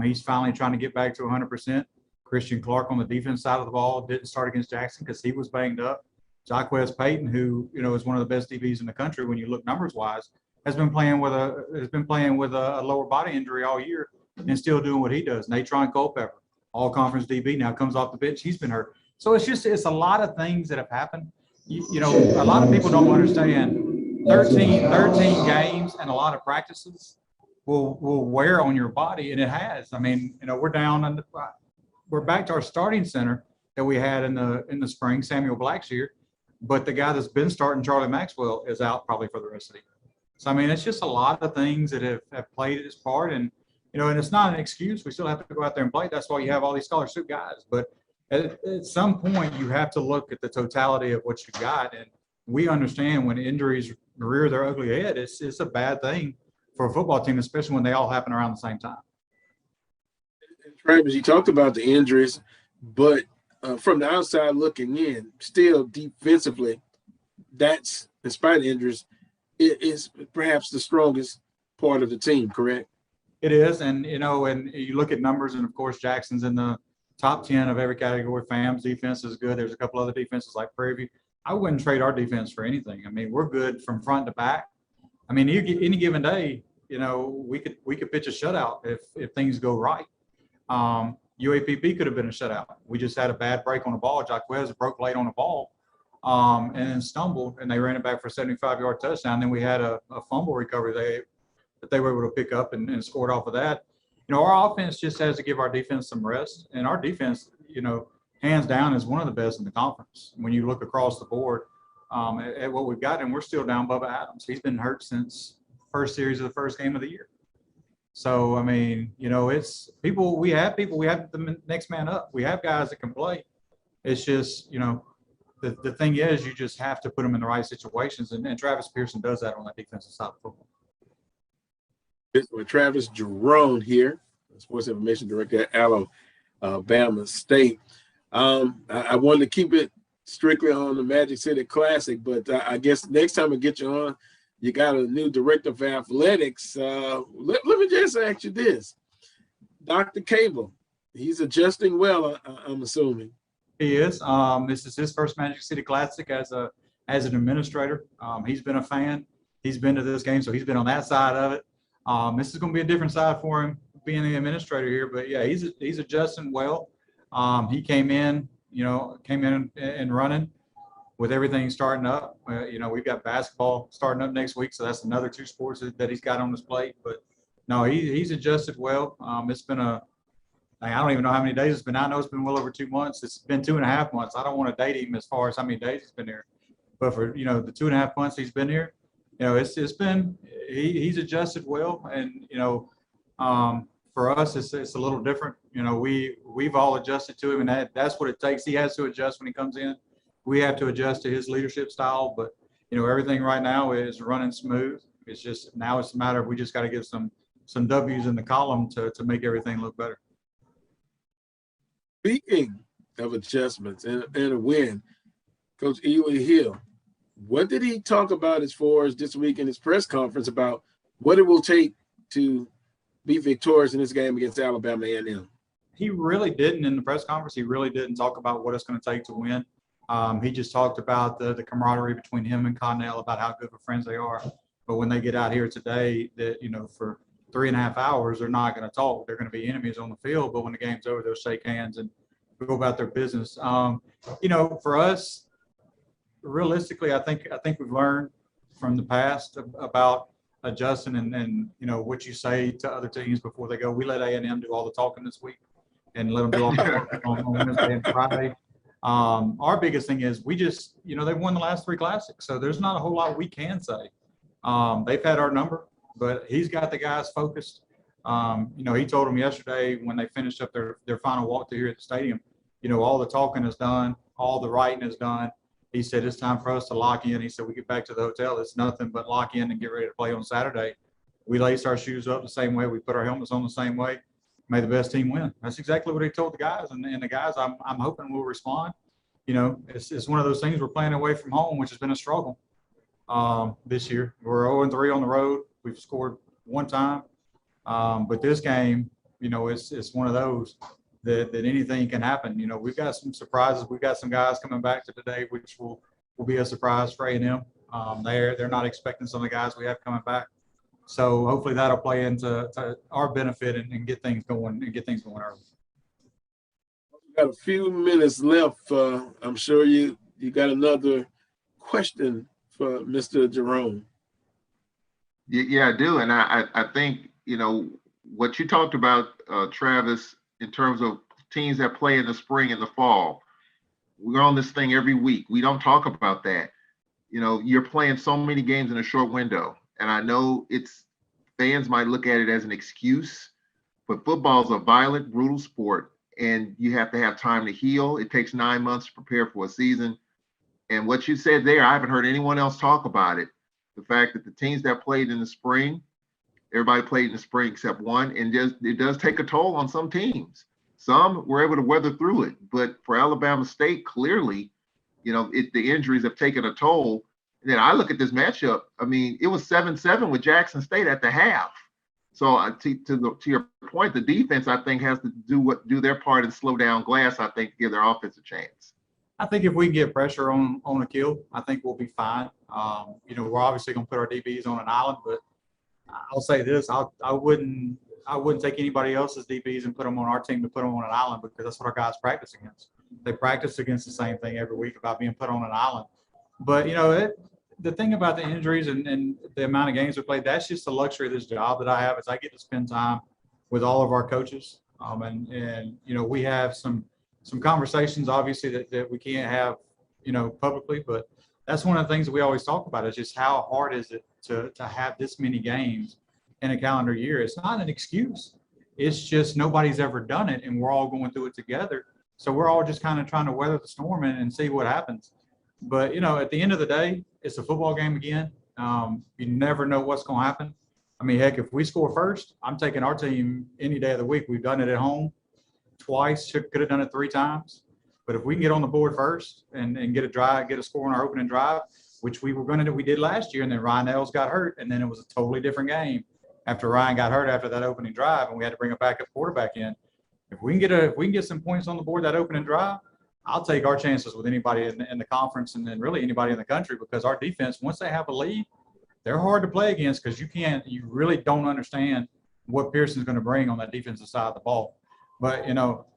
He's finally trying to get back to 100%. Christian Clark on the defense side of the ball didn't start against Jackson because he was banged up. Jaquez Payton, who is one of the best DBs in the country when you look numbers wise, has been playing with a lower body injury all year and still doing what he does. Natron Culpepper, all conference DB, now comes off the bench. He's been hurt. So it's a lot of things that have happened. A lot of people don't understand 13 games and a lot of practices will wear on your body, and it has. I mean, we're back to our starting center that we had in the spring, Samuel Blackshear, but the guy that's been starting, Charlie Maxwell, is out probably for the rest of the year. So, I mean, it's just a lot of things that have played its part, and it's not an excuse. We still have to go out there and play. That's why you have all these scholarship guys. But at some point, you have to look at the totality of what you got, and we understand when injuries rear their ugly head, it's a bad thing for a football team, especially when they all happen around the same time. Travis, you talked about the injuries, but from the outside looking in, still defensively, that's, in spite of injuries, it is perhaps the strongest part of the team, correct? It is, and and you look at numbers, and of course Jackson's in the top 10 of every category. FAM's defense is good. There's a couple other defenses like Prairie View. I wouldn't trade our defense for anything. I mean, we're good from front to back. I mean, any given day, we could pitch a shutout if things go right. UAPB could have been a shutout. We just had a bad break on the ball. Jaquez broke late on the ball and then stumbled, and they ran it back for a 75-yard touchdown. Then we had a fumble recovery that they were able to pick up and scored off of that. Our offense just has to give our defense some rest. And our defense, hands down, is one of the best in the conference. When you look across the board at what we've got, and we're still down Bubba Adams. He's been hurt since first series of the first game of the year. So, it's people, we have the next man up. We have guys that can play. It's just, the thing is, you just have to put them in the right situations. And Travis Pearson does that on that defensive side of football. With Travis Jerome here, Sports Information Director at Alabama State. I wanted to keep it strictly on the Magic City Classic, but I guess next time I get you on, you got a new director of athletics. Let me just ask you this. Dr. Cable, he's adjusting well, I'm assuming. He is. This is his first Magic City Classic as an administrator. He's been a fan. He's been to this game, so he's been on that side of it. This is going to be a different side for him being the administrator here, but yeah, he's adjusting well. He came in and running with everything starting up. We've got basketball starting up next week, so that's another 2 sports that he's got on his plate. But no, he's adjusted well. It's been I don't even know how many days it's been. I know it's been well over 2 months. It's been 2.5 months. I don't want to date him as far as how many days he's been here, but for the 2.5 months he's been here, it's been he's adjusted well, and for us it's a little different. We've all adjusted to him, and that's what it takes. He has to adjust when he comes in. We have to adjust to his leadership style, but everything right now is running smooth. It's just now it's a matter of we just got to get some W's in the column to make everything look better. Speaking of adjustments and a win, Coach Ely Hill, what did he talk about as far as this week in his press conference about what it will take to be victorious in this game against Alabama A&M? He really didn't in the press conference. He really didn't talk about what it's going to take to win. He just talked about the camaraderie between him and Connell, about how good of friends they are. But when they get out here today, that for 3.5 hours, they're not going to talk. They're going to be enemies on the field. But when the game's over, they'll shake hands and go about their business. For us, realistically, I think we've learned from the past about adjusting and what you say to other teams before they go. We let A&M do all the talking this week and let them do all the talking on Wednesday and Friday. Our biggest thing is we just, they've won the last 3 classics, so there's not a whole lot we can say. They've had our number, but he's got the guys focused. He told them yesterday when they finished up their final walk to here at the stadium, all the talking is done, all the writing is done. He said it's time for us to lock in. He said we get back to the hotel, it's nothing but lock in and get ready to play on Saturday. We lace our shoes up the same way, we put our helmets on the same way. May the best team win. That's exactly what he told the guys, and the guys I'm hoping will respond. It's one of those things, we're playing away from home, which has been a struggle this year. We're 0-3 on the road. We've scored 1 time. But this game, it's one of those that anything can happen. We've got some surprises. We've got some guys coming back to today, which will be a surprise for A&M. They're not expecting some of the guys we have coming back. So hopefully that'll play into our benefit and get things going early. We've got a few minutes left. I'm sure you got another question for Mr. Jerome. Yeah, I do. And I think, what you talked about, Travis, in terms of teams that play in the spring and the fall, we're on this thing every week. We don't talk about that. You're playing so many games in a short window. And I know fans might look at it as an excuse, but football is a violent, brutal sport, and you have to have time to heal. It takes 9 months to prepare for a season. And what you said there, I haven't heard anyone else talk about it. The fact that the teams that played in the spring, everybody played in the spring except one, and it does take a toll on some teams. Some were able to weather through it, but for Alabama State, clearly, the injuries have taken a toll. And then I look at this matchup. I mean, it was 7-7 with Jackson State at the half. So to your point, the defense, I think, has to do their part and slow down Glass, I think, to give their offense a chance. I think if we can get pressure on Akil, I think we'll be fine. We're obviously going to put our DBs on an island, but I'll say this: I wouldn't I wouldn't take anybody else's DBs and put them on our team to put them on an island, because that's what our guys practice against. They practice against the same thing every week about being put on an island. But, the thing about the injuries and the amount of games we played, that's just the luxury of this job that I have, is I get to spend time with all of our coaches. We have some conversations, obviously, that we can't have, publicly, but that's one of the things that we always talk about, is just how hard is it to have this many games in a calendar year. It's not an excuse. It's just nobody's ever done it, and we're all going through it together. So we're all just kind of trying to weather the storm and see what happens. But, at the end of the day, it's a football game again. You never know what's going to happen. I mean, heck, if we score first, I'm taking our team any day of the week. We've done it at home twice, could have done it 3 times. But if we can get on the board first and get a score on our opening drive, which we did last year, and then Ryan Ells got hurt, and then it was a totally different game after Ryan got hurt after that opening drive, and we had to bring a backup quarterback in. If we can get some points on the board that opening drive, I'll take our chances with anybody in the conference, and then really anybody in the country, because our defense, once they have a lead, they're hard to play against, because you really don't understand what Pearson's going to bring on that defensive side of the ball. But,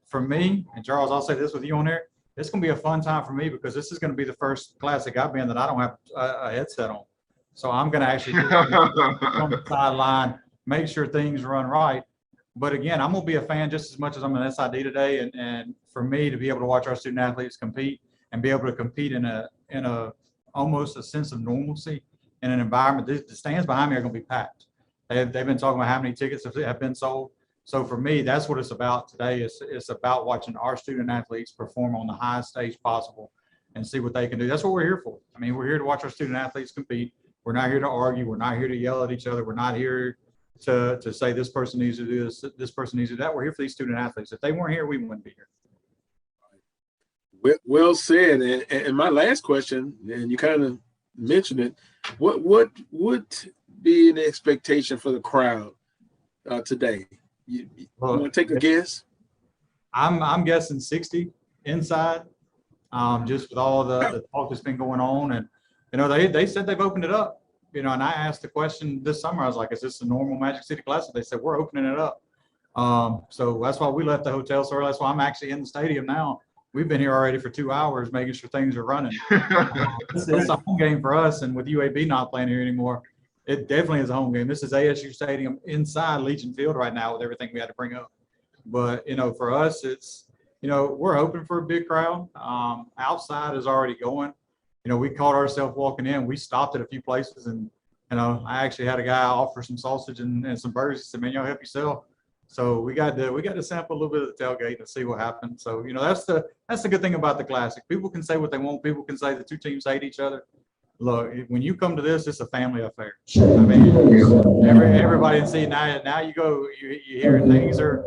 for me, and Charles, I'll say this with you on there, it's going to be a fun time for me, because this is going to be the first Classic I've been that I don't have a headset on. So I'm going to actually on the sideline, make sure things run right. But again, I'm going to be a fan just as much as I'm an SID today. And for me to be able to watch our student athletes compete and be able to compete in a almost a sense of normalcy in an environment, the stands behind me are going to be packed. They've been talking about how many tickets have been sold. So for me, that's what it's about today. It's about watching our student athletes perform on the highest stage possible and see what they can do. That's what we're here for. I mean, we're here to watch our student athletes compete. We're not here to argue. We're not here to yell at each other. We're not here to say this person needs to do this person needs to do that. We're here for these student athletes. If they weren't here, we wouldn't be here. Well said. And my last question, and you kind of mentioned it, what would be an expectation for the crowd today? You want to take a guess? I'm guessing 60 inside, just with all the talk that's been going on. And, they said they've opened it up, and I asked the question this summer. I was like, is this a normal Magic City Classic? They said, we're opening it up. So that's why we left the hotel so early. That's why I'm actually in the stadium now. We've been here already for 2 hours, making sure things are running. It's a home game for us, and with UAB not playing here anymore, it definitely is a home game. This is ASU Stadium inside Legion Field right now with everything we had to bring up. But, for us, it's, we're hoping for a big crowd. Outside is already going. We caught ourselves walking in. We stopped at a few places, and, I actually had a guy offer some sausage and some burgers. He said, man, y'all help yourself. So we got to sample a little bit of the tailgate and see what happens. So, that's the good thing about the Classic. People can say what they want. People can say the two teams hate each other. Look, when you come to this, it's a family affair. I mean, everybody see now you go, you hear things are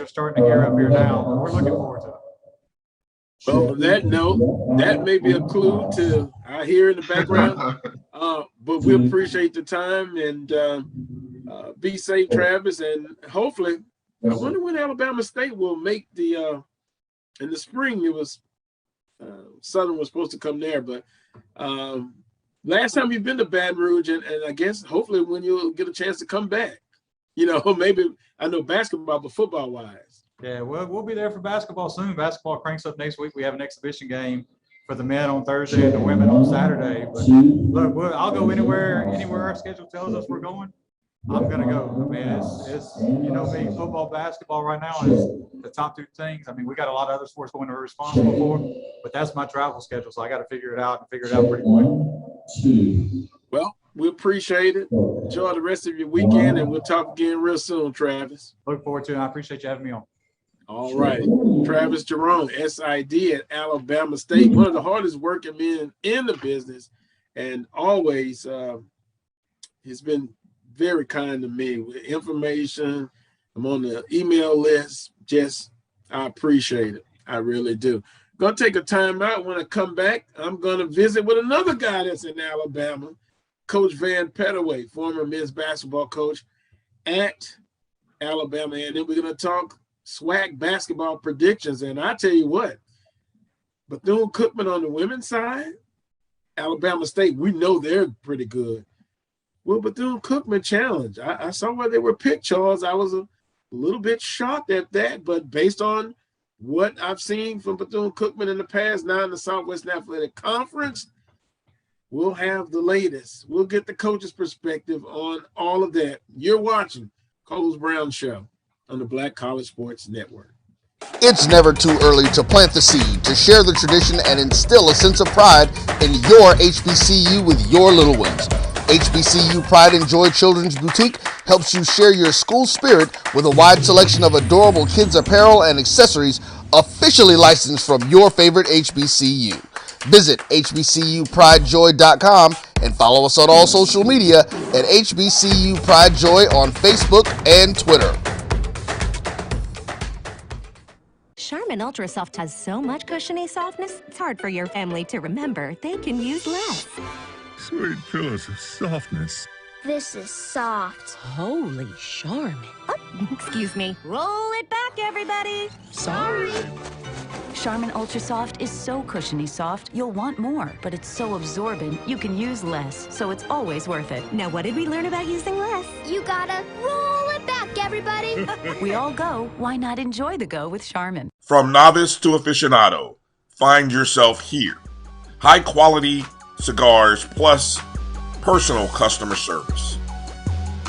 starting to gear up here now. We're looking forward to it. Well, on that note, that may be a clue to I hear in the background. But we appreciate the time, and be safe, Travis. And hopefully, I wonder when Alabama State will make the in the spring. It was Southern was supposed to come there, but last time you've been to Baton Rouge, and I guess hopefully when you'll get a chance to come back, maybe I know basketball, but football wise. Yeah, we'll be there for basketball soon. Basketball cranks up next week. We have an exhibition game for the men on Thursday and the women on Saturday. But look, I'll go anywhere our schedule tells us we're going. I'm gonna go. I mean, it's me, football, basketball right now is the top 2 things. I mean, we got a lot of other sports we're responsible for, but that's my travel schedule, so I got to figure it out pretty quick. Well, we appreciate it. Enjoy the rest of your weekend, and we'll talk again real soon, Travis. Look forward to it. I appreciate you having me on. All right. Travis Jerome, SID at Alabama State, one of the hardest working men in the business, and always he's been very kind to me with information. I'm on the email list. I appreciate it. I really do. Going to take a time out. When I come back, I'm going to visit with another guy that's in Alabama, Coach Van Pettaway, former men's basketball coach at Alabama. And then we're going to talk SWAC basketball predictions. And I tell you what, Bethune-Cookman on the women's side, Alabama State, we know they're pretty good. Well, Bethune-Cookman challenge. I saw where they were picked, Charles. I was a little bit shocked at that, but based on what I've seen from Bethune-Cookman in the past, now in the Southwestern Athletic Conference, we'll have the latest. We'll get the coach's perspective on all of that. You're watching Coles Brown Show on the Black College Sports Network. It's never too early to plant the seed, to share the tradition, and instill a sense of pride in your HBCU with your little ones. HBCU Pride and Joy Children's Boutique helps you share your school spirit with a wide selection of adorable kids apparel and accessories officially licensed from your favorite HBCU. Visit hbcupridejoy.com and follow us on all social media at HBCU Pride Joy on Facebook and Twitter. Charmin Ultra Soft has so much cushiony softness, it's hard for your family to remember they can use less. Sweet pillows of softness. This is soft. Holy Charmin. Oh, excuse me. Roll it back, everybody. Sorry. Charmin Ultra Soft is so cushiony soft, you'll want more, but it's so absorbent, you can use less, so it's always worth it. Now, what did we learn about using less? You gotta roll it back, everybody. We all go, why not enjoy the go with Charmin? From novice to aficionado, find yourself here. High quality cigars plus personal customer service.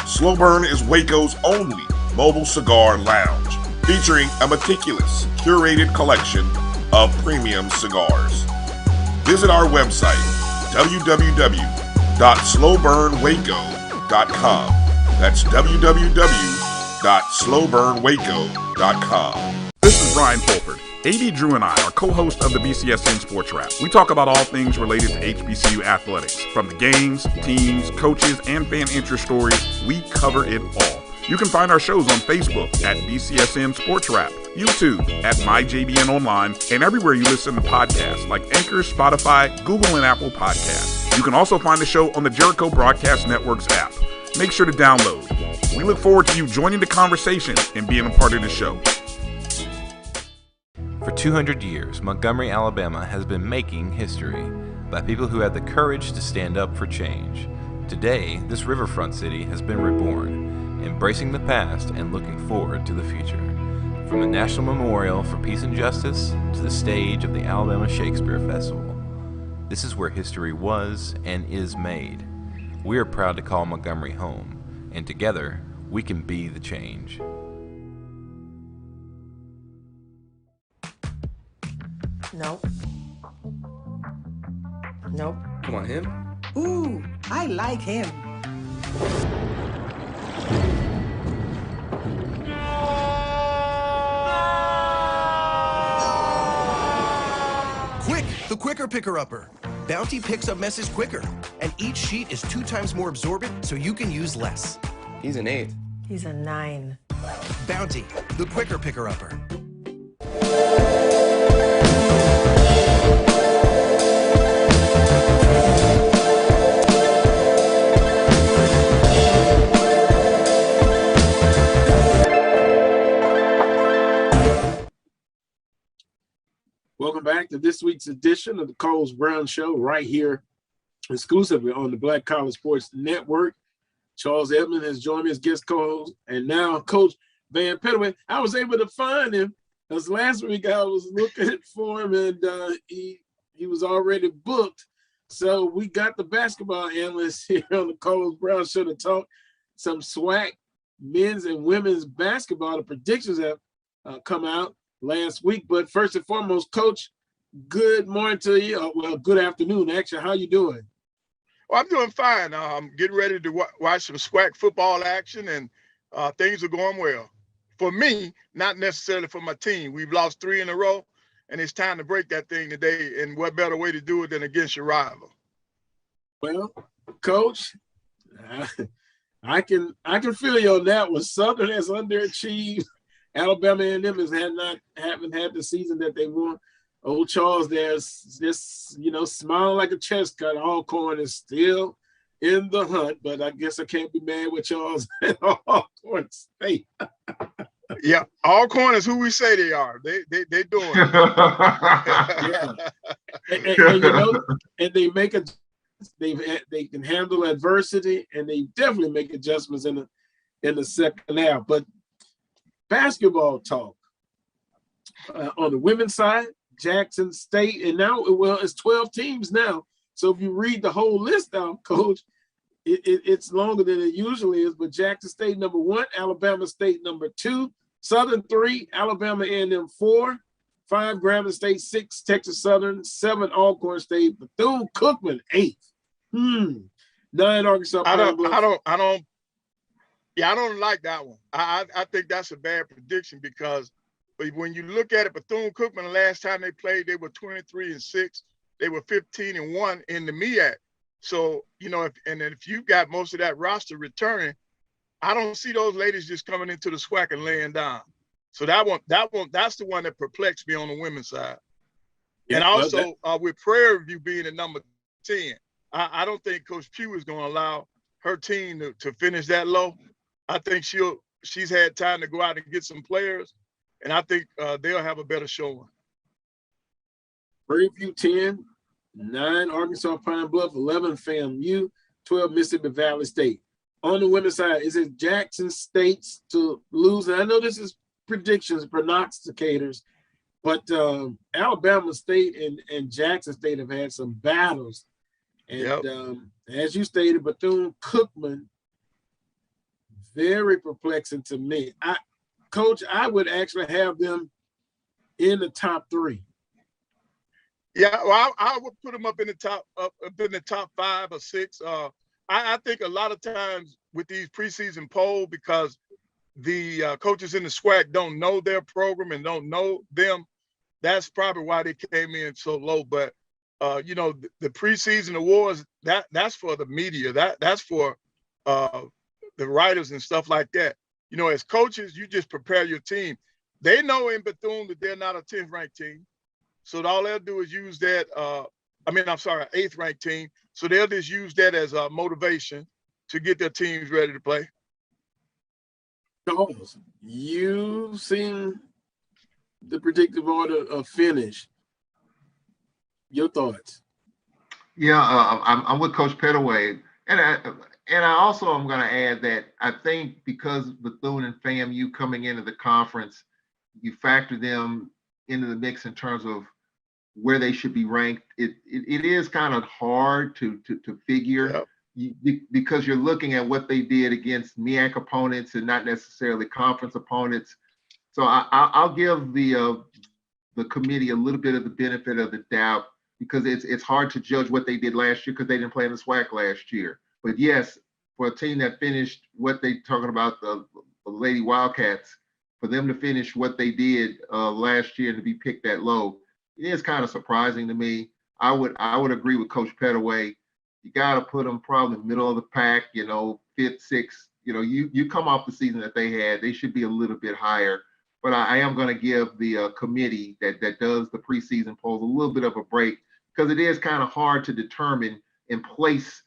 Slow Burn is Waco's only mobile cigar lounge, featuring a meticulous, curated collection of premium cigars. Visit our website, www.slowburnwaco.com. That's www.slowburnwaco.com. This is Ryan Fulford. A.D. Drew and I are co-hosts of the BCSN Sports Wrap. We talk about all things related to HBCU athletics. From the games, teams, coaches, and fan interest stories, we cover it all. You can find our shows on Facebook at BCSN Sports Wrap, YouTube at MyJBN Online, and everywhere you listen to podcasts like Anchor, Spotify, Google, and Apple Podcasts. You can also find the show on the Jericho Broadcast Network's app. Make sure to download. We look forward to you joining the conversation and being a part of the show. For 200 years, Montgomery, Alabama has been making history by people who had the courage to stand up for change. Today, this riverfront city has been reborn, embracing the past and looking forward to the future. From the National Memorial for Peace and Justice to the stage of the Alabama Shakespeare Festival, this is where history was and is made. We are proud to call Montgomery home, and together, we can be the change. Nope. Nope. Come on, him? Ooh, I like him. Quick, the quicker picker-upper. Bounty picks up messes quicker, and each sheet is 2 times more absorbent, so you can use less. He's an 8. He's a 9. Bounty, the quicker picker-upper. Welcome back to this week's edition of the Coles Brown Show, right here exclusively on the Black College Sports Network. Charles Edmond has joined me as guest co-host, and now Coach Van Pettaway. I was able to find him because last week I was looking for him, and he was already booked. So we got the basketball analyst here on the Coles Brown Show to talk some SWAC men's and women's basketball. The predictions have come out last week. But first and foremost, Coach, good morning to you. Well, good afternoon, actually. How you doing? Well, I'm doing fine. I'm getting ready to watch some SWAC football action, and things are going well. For me, not necessarily for my team. We've lost 3 in a row, and it's time to break that thing today. And what better way to do it than against your rival? Well, Coach, I can feel you on that one. Southern has underachieved. Alabama and them haven't had the season that they want. Old Charles there's just, smiling like a chest cut. Alcorn is still in the hunt, but I guess I can't be mad with Charles at Alcorn State. Yeah, Alcorn is who we say they are. They doing it. Yeah. And they make they can handle adversity, and they definitely make adjustments in the second half. But basketball talk. On the women's side, Jackson State, and now, well, it's 12 teams now. So if you read the whole list out, Coach, it's longer than it usually is. But Jackson State number 1, Alabama State number 2, Southern 3, Alabama A&M 4, 5 Grambling State, 6 Texas Southern, 7 Alcorn State, Bethune-Cookman 8, 9 Arkansas. I don't like that one. I think that's a bad prediction because when you look at it, Bethune-Cookman, the last time they played, they were 23-6. They were 15-1 in the MEAC. So, you know, if you've got most of that roster returning, I don't see those ladies just coming into the SWAC and laying down. So that's the one that perplexed me on the women's side. Yeah, and also with Prairie View being at number 10, I don't think Coach Pugh is going to allow her team to finish that low. I think she's had time to go out and get some players, and I think they'll have a better showing. Prairie View 10, 9 Arkansas Pine Bluff, 11 FAMU, 12 Mississippi Valley State. On the women's side, is it Jackson State's to lose? And I know this is predictions, prognosticators, but Alabama State and Jackson State have had some battles. And as you stated, Bethune-Cookman, very perplexing to me. Coach, I would actually have them in the top 3. Yeah, well, I would put them up in the top 5 or 6. I think a lot of times with these preseason polls, because the coaches in the SWAC don't know their program and don't know them, that's probably why they came in so low. But you know, the preseason awards, that's for the media. That's for the writers and stuff like that. You know, as coaches, you just prepare your team. They know in Bethune that they're not a 10th ranked team. So all they'll do is use that, 8th ranked team. So they'll just use that as a motivation to get their teams ready to play. You've seen the predictive order of finish. Your thoughts? Yeah, I'm with Coach Pettaway. And I also am going to add that I think because Bethune and FAMU coming into the conference, you factor them into the mix in terms of where they should be ranked. It is kind of hard to figure because you're looking at what they did against MEAC opponents and not necessarily conference opponents. So I'll give the committee a little bit of the benefit of the doubt because it's hard to judge what they did last year because they didn't play in the SWAC last year. But yes, for a team that finished what they talking about, the Lady Wildcats, for them to finish what they did last year and to be picked that low, it is kind of surprising to me. I would agree with Coach Pettaway. You got to put them probably in the middle of the pack, 5th, 6th. You know, you come off the season that they had, they should be a little bit higher. But I am going to give the committee that does the preseason polls a little bit of a break because it is kind of hard to determine and place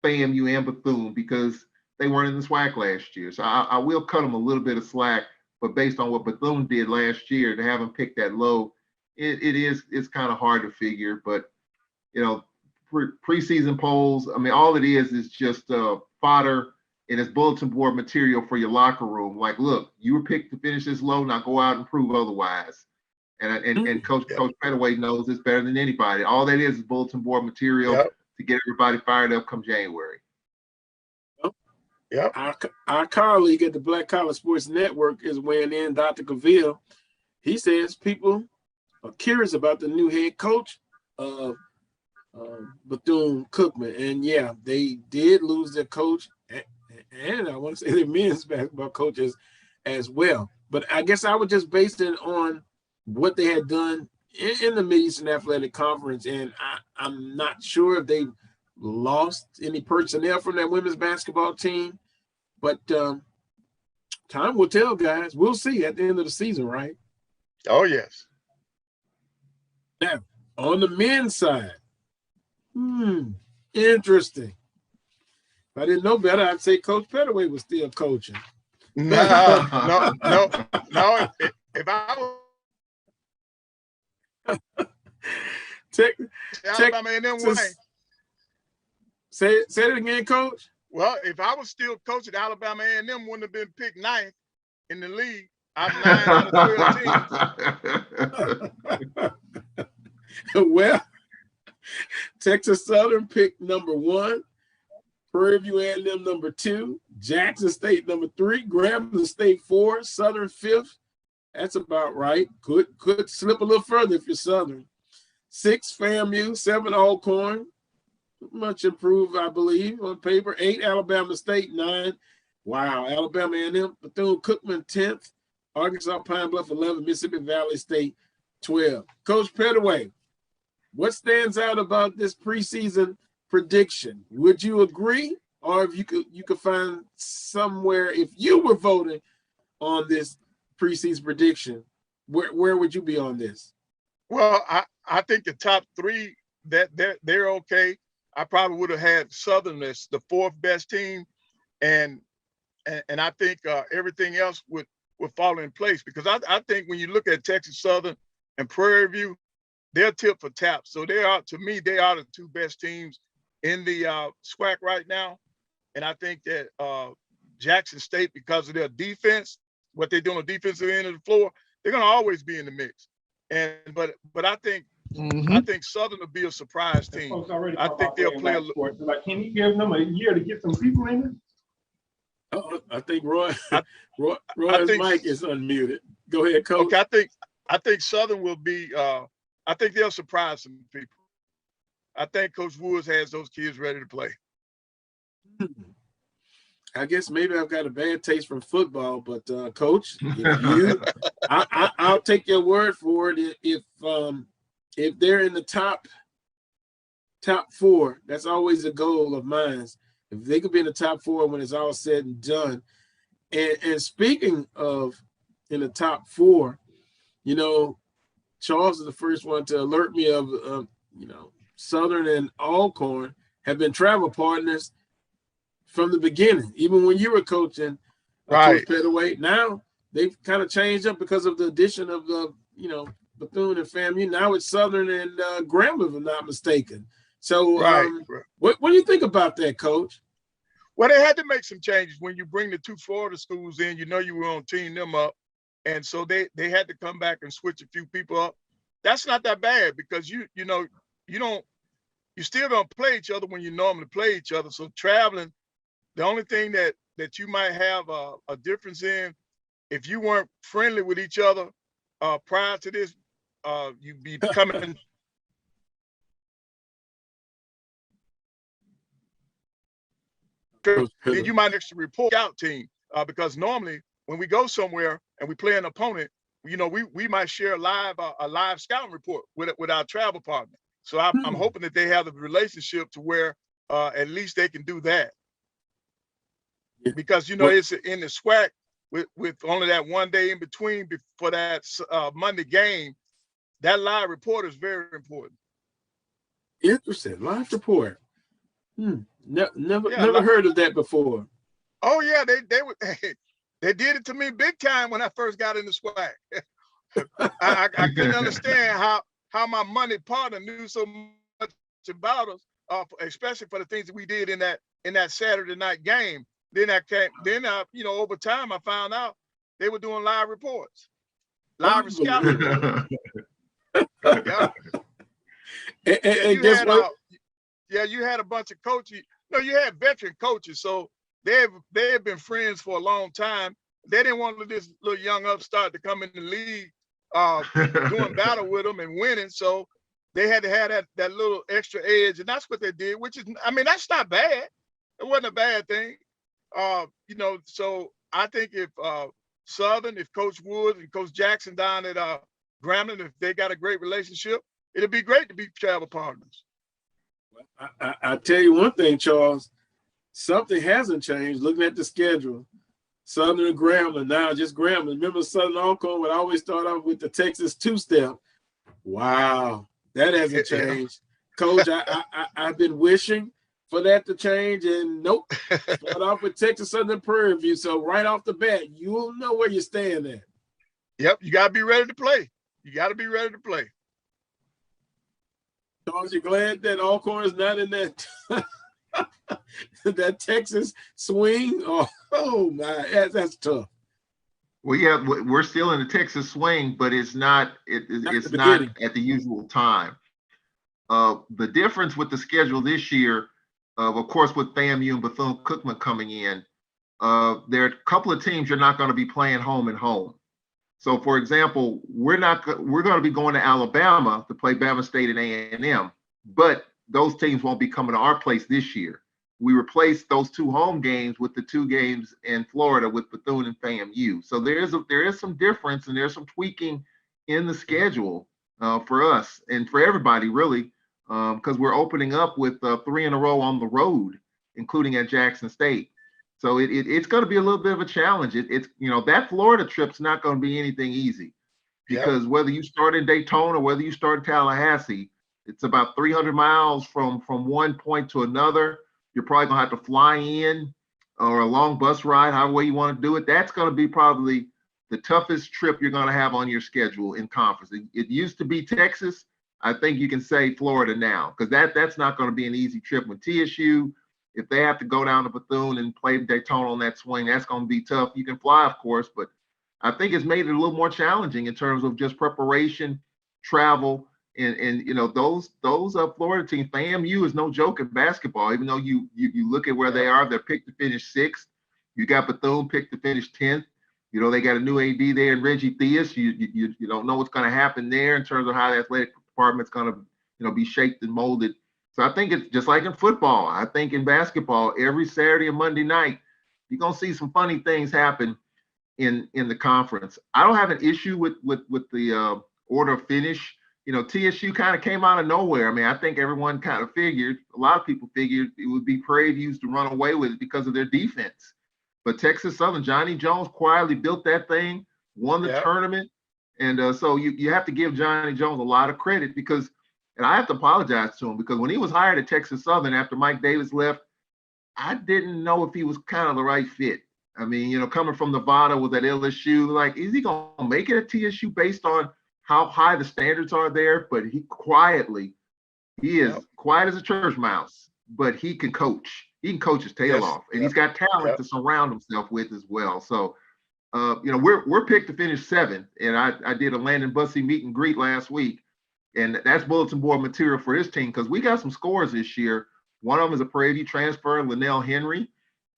FAMU and Bethune because they weren't in the SWAC last year. So I will cut them a little bit of slack, but based on what Bethune did last year, to have them pick that low, it's kind of hard to figure. But, you know, preseason polls, I mean, all it is just fodder and it's bulletin board material for your locker room. Like, look, you were picked to finish this low, now go out and prove otherwise. And Coach Pettaway knows this better than anybody. All that is bulletin board material to get everybody fired up come January. Our colleague at the Black College Sports Network is weighing in, Dr. Cavill. He says people are curious about the new head coach of Bethune-Cookman. And yeah, they did lose their coach, and I want to say their men's basketball coaches as well. But I guess I would just base it on what they had done in the Mid-Eastern Athletic Conference, and I'm not sure if they lost any personnel from that women's basketball team, but time will tell, guys. We'll see at the end of the season, right? Oh, yes. Now, on the men's side, interesting. If I didn't know better, I'd say Coach Pettaway was still coaching. No. If I was Alabama A&M way. Say it again, Coach. Well, if I was still coaching, Alabama A&M wouldn't have been picked 9th in the league. out of 9 out of 12 teams. Well, Texas Southern picked number 1, Prairie View A&M number 2, Jackson State number 3, Grambling State 4, Southern 5th. That's about right. Could slip a little further if you're Southern. 6, FAMU, 7, Alcorn. Much improved, I believe, on paper. 8, Alabama State, 9. Wow, Alabama A&M, Bethune-Cookman, 10th. Arkansas Pine Bluff, 11. Mississippi Valley State, 12. Coach Pettaway, what stands out about this preseason prediction? Would you agree, or if you could find somewhere, if you were voting on this preseason prediction, where would you be on this? Well, I think the top 3 that they're okay. I probably would have had Southern as the 4th best team, and I think everything else would fall in place, because I think when you look at Texas Southern and Prairie View, they're tip for tap. So they are, to me, they are the 2 best teams in the SWAC right now. And I think that Jackson State, because of their defense, what they do on the defensive end of the floor, they're going to always be in the mix. And but I think I think Southern will be a surprise team. I think they'll play a little. Like, can you give them a year to get some people in it? I think Roy's mic is unmuted. Go ahead, Coach. Okay, I think Southern will be. I think they'll surprise some people. I think Coach Woods has those kids ready to play. I guess maybe I've got a bad taste from football, but Coach, I'll take your word for it. If they're in the top 4, that's always a goal of mine. If they could be in the top 4 when it's all said and done. And speaking of in the top 4, Charles is the first one to alert me of, Southern and Alcorn have been travel partners from the beginning, even when you were coaching, right? Coach Pettaway. Now they've kind of changed up because of the addition of the, Bethune and FAMU. Now it's Southern and Grambling, if I'm not mistaken. So, what do you think about that, Coach? Well, they had to make some changes when you bring the 2 Florida schools in. You were going to team them up, and so they had to come back and switch a few people up. That's not that bad, because you still don't play each other when you normally play each other. So traveling, the only thing that you might have a difference in, if you weren't friendly with each other prior to this, you'd be coming. Then you might actually report out team, because normally when we go somewhere and we play an opponent, we might share a live scouting report with our travel partner. So I'm hoping that they have the relationship to where at least they can do that. Because it's in the SWAC with only that one day in between for that Monday game. That live report is very important. Interesting. Live report. Never heard of that before. Oh yeah, they did it to me big time when I first got in the SWAC. I couldn't understand how my money partner knew so much about us, especially for the things that we did in that Saturday night game. Then over time I found out they were doing live reports, live scouting reports. And guess what? You had a bunch of coaches. No, you had veteran coaches, so they have been friends for a long time. They didn't want this little young upstart to come in the league doing battle with them and winning. So they had to have that little extra edge, and that's what they did. Which is, that's not bad. It wasn't a bad thing. So I think if Southern, if Coach Woods and Coach Jackson down at Grambling, if they got a great relationship, it'd be great to be travel partners. I tell you one thing, Charles, something hasn't changed. Looking at the schedule, Southern and Grambling, now just Grambling. Remember Southern Alcorn would always start off with the Texas two-step. Wow, that hasn't changed. Coach, I've been wishing for that to change, and nope. Start off with Texas Southern Prairie View. So right off the bat, you'll know where you stand at. Yep, you got to be ready to play. You got to be ready to play. Charles, you glad that Alcorn is not in that that Texas swing? Oh my, that's tough. Well, yeah, we're still in the Texas swing, but it's not it's not beginning. at the usual time. The difference with the schedule this year, of course, with FAMU and Bethune-Cookman coming in, there are a couple of teams you're not going to be playing home and home. So, for example, we're going to be going to Alabama to play Bama State and A&M, but those teams won't be coming to our place this year. We replaced those two home games with the two games in Florida with Bethune and FAMU. So there is some difference and there's some tweaking in the schedule for us and for everybody really, because we're opening up with 3 in a row on the road, including at Jackson State. So it's going to be a little bit of a challenge. It's that Florida trip's not going to be anything easy because whether you start in Daytona, whether you start in Tallahassee, it's about 300 miles from one point to another. You're probably going to have to fly in or a long bus ride, however way you want to do it. That's going to be probably the toughest trip you're going to have on your schedule in conference. It used to be Texas. I think you can say Florida now because that's not going to be an easy trip with TSU. If they have to go down to Bethune and play Daytona on that swing, that's going to be tough. You can fly, of course, but I think it's made it a little more challenging in terms of just preparation, travel, and those Florida teams. FAMU is no joke in basketball. Even though you look at where they are, they're picked to finish 6th. You got Bethune picked to finish 10th. They got a new AD there in Reggie Theus. You don't know what's going to happen there in terms of how the athletic department's going to be shaped and molded. So I think it's just like in football. I think in basketball, every Saturday and Monday night, you're gonna see some funny things happen in the conference. I don't have an issue with the order of finish. TSU kind of came out of nowhere. I mean, I think everyone kind of figured, a lot of people figured it would be Prairie View's to run away with it because of their defense. But Texas Southern, Johnny Jones quietly built that thing, won the tournament, and so you have to give Johnny Jones a lot of credit because. And I have to apologize to him because when he was hired at Texas Southern after Mike Davis left, I didn't know if he was kind of the right fit. I mean, coming from Nevada with that LSU, like, is he going to make it at TSU based on how high the standards are there? But he is quiet as a church mouse, but he can coach. He can coach his tail off. And he's got talent to surround himself with as well. So, we're picked to finish 7th. And I did a Landon Bussey meet and greet last week. And that's bulletin board material for his team because we got some scores this year. One of them is a Prairie View transfer, Linnell Henry.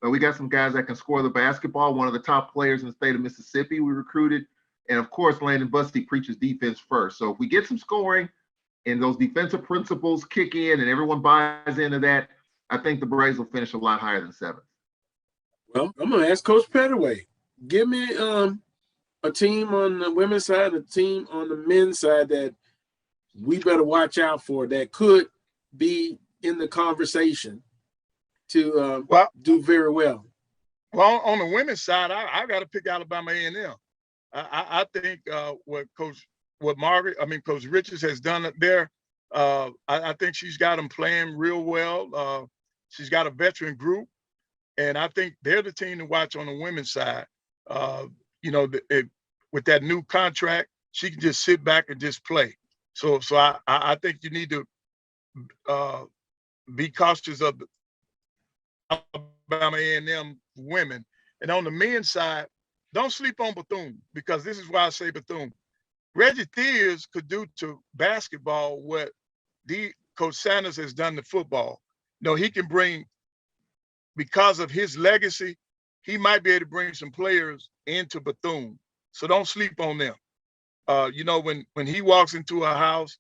We got some guys that can score the basketball. One of the top players in the state of Mississippi we recruited. And, of course, Landon Bussey preaches defense first. So if we get some scoring and those defensive principles kick in and everyone buys into that, I think the Braves will finish a lot higher than 7th. Well, I'm going to ask Coach Pettaway. Give me a team on the women's side, a team on the men's side that we better watch out for that could be in the conversation to do very well. Well, on the women's side, I got to pick Alabama A&M. I think what Coach Richards has done there, I think she's got them playing real well. She's got a veteran group, and I think they're the team to watch on the women's side. With that new contract, she can just sit back and just play. So I think you need to be cautious of the Alabama A&M women. And on the men's side, don't sleep on Bethune because this is why I say Bethune. Reggie Theus could do to basketball what Coach Sanders has done to football. He can bring, because of his legacy, he might be able to bring some players into Bethune. So don't sleep on them. When he walks into a house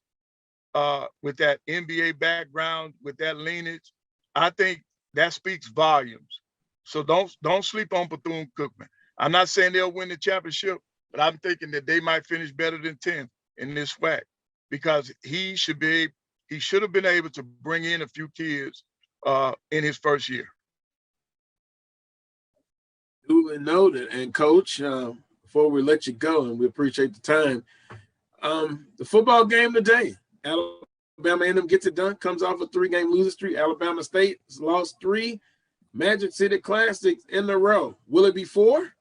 with that NBA background, with that lineage, I think that speaks volumes. So don't sleep on Bethune-Cookman. I'm not saying they'll win the championship, but I'm thinking that they might finish better than 10th in this WAC because he should have been able to bring in a few kids in his first year. Duly noted. And Coach, before we let you go, and we appreciate the time, the football game today, Alabama A&M gets it done, comes off a 3-game losing streak. Alabama State has lost 3 Magic City Classics in a row. Will it be 4?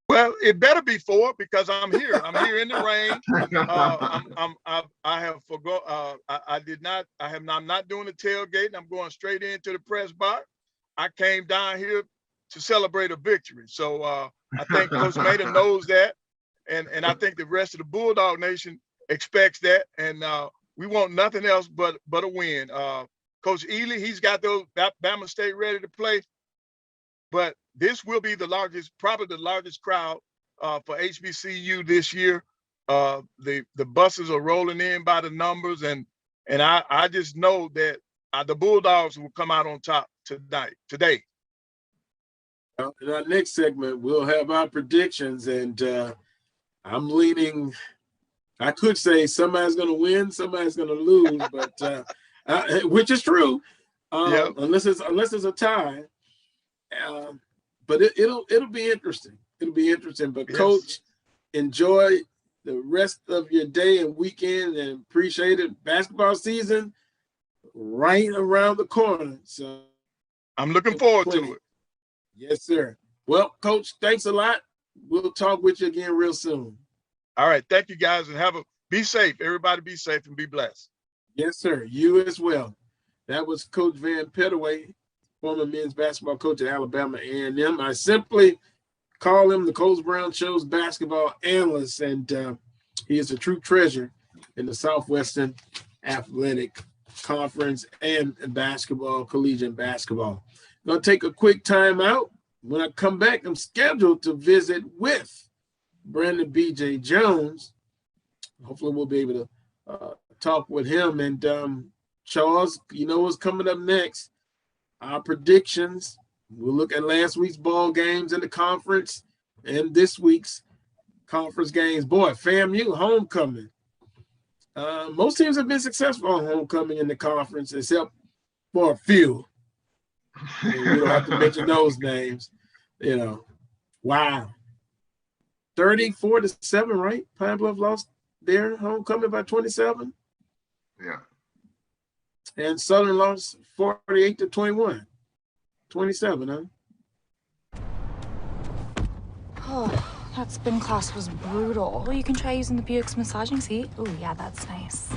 Well, it better be 4 because I'm here. I'm here in the rain. I'm not doing the tailgate. I'm going straight into the press box. I came down here to celebrate a victory. So I think Coach Maida knows that, and I think the rest of the Bulldog Nation expects that, and we want nothing else but a win. Coach Ely, he's got those Bama State ready to play, but this will be probably the largest crowd for HBCU this year. The buses are rolling in by the numbers, and I just know that the Bulldogs will come out on top today. In our next segment, we'll have our predictions, and I'm leaning. I could say somebody's going to win, somebody's going to lose, but which is true, unless it's a tie. But it'll be interesting. It'll be interesting. But yes. Coach, enjoy the rest of your day and weekend, and appreciate it. Basketball season right around the corner, so I'm looking forward to it. Yes, sir. Well, Coach, thanks a lot. We'll talk with you again real soon. All right. Thank you, guys, and be safe. Everybody be safe and be blessed. Yes, sir. You as well. That was Coach Van Pettaway, former men's basketball coach at Alabama A&M. I simply call him the Coles Brown Show's basketball analyst, and he is a true treasure in the Southwestern Athletic Conference and basketball, collegiate basketball. I'm going to take a quick time out. When I come back, I'm scheduled to visit with Brandon B.J. Jones. Hopefully we'll be able to talk with him. And Charles, you know what's coming up next? Our predictions. We'll look at last week's ball games in the conference and this week's conference games. Boy, FAMU, homecoming. Most teams have been successful on homecoming in the conference, except for a few. We don't have to mention those names. You know, wow. 34-7, right? Pine Bluff lost their homecoming by 27. Yeah. And Southern lost 48-21. 27, huh? Oh, that spin class was brutal. Well, you can try using the Buick's massaging seat. Oh, yeah, that's nice.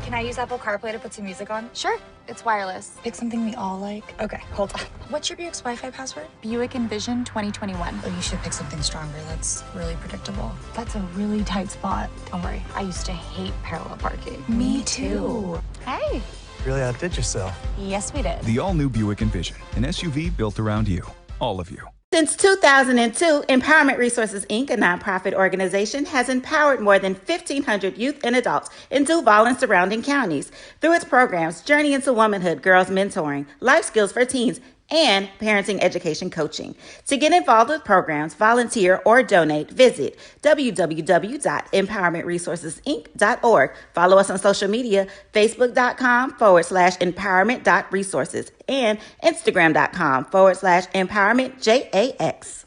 Can I use Apple CarPlay to put some music on? Sure, it's wireless. Pick something we all like. Okay, hold on. What's your Buick's Wi-Fi password? Buick Envision 2021. Oh, you should pick something stronger. That's really predictable. That's a really tight spot. Don't worry, I used to hate parallel parking. Me too. Hey. Really outdid yourself. Yes, we did. The all-new Buick Envision, an SUV built around you, all of you. Since 2002, Empowerment Resources, Inc., a nonprofit organization, has empowered more than 1,500 youth and adults in Duval and surrounding counties through its programs Journey into Womanhood, Girls Mentoring, Life Skills for Teens, and Parenting Education Coaching. To get involved with programs, volunteer, or donate, visit www.empowermentresourcesinc.org. Follow us on social media, facebook.com/empowerment.resources and instagram.com/empowermentjax.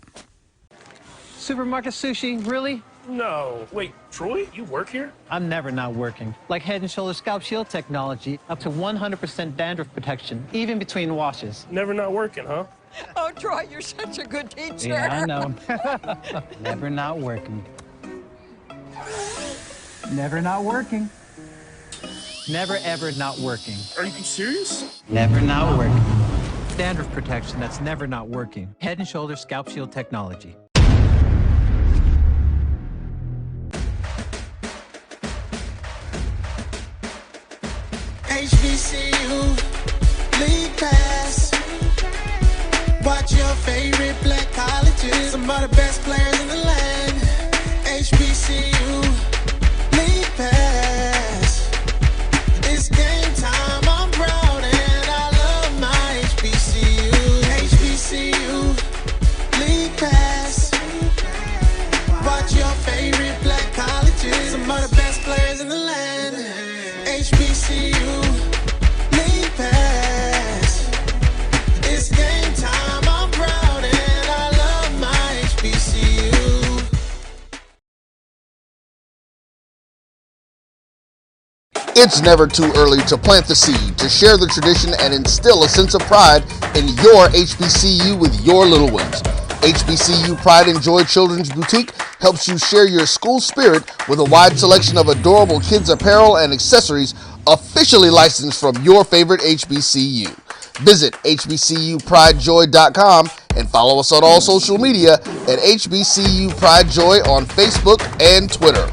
Supermarket sushi, really? No. Wait, Troy, you work here? I'm never not working. Like Head & Shoulders Scalp Shield technology, up to 100% dandruff protection, even between washes. Never not working, huh? Oh, Troy, you're such a good teacher. Yeah, I know. Never not working. Never not working. Never, ever not working. Are you serious? Never not working. Dandruff protection that's never not working. Head & Shoulders Scalp Shield technology. HBCU League Pass. Watch your favorite black colleges. Some of the best players in the land. HBCU League Pass. It's game time. I'm proud and I love my HBCU. HBCU League Pass. Watch your favorite black colleges. Some of the best players in the land. HBCU League Pass. It's game time. I'm proud and I love my HBCU. It's never too early to plant the seed, to share the tradition, and instill a sense of pride in your HBCU with your little ones. HBCU Pride and Joy Children's Boutique helps you share your school spirit with a wide selection of adorable kids apparel and accessories officially licensed from your favorite HBCU. Visit hbcupridejoy.com and follow us on all social media at HBCU Pride Joy on Facebook and Twitter.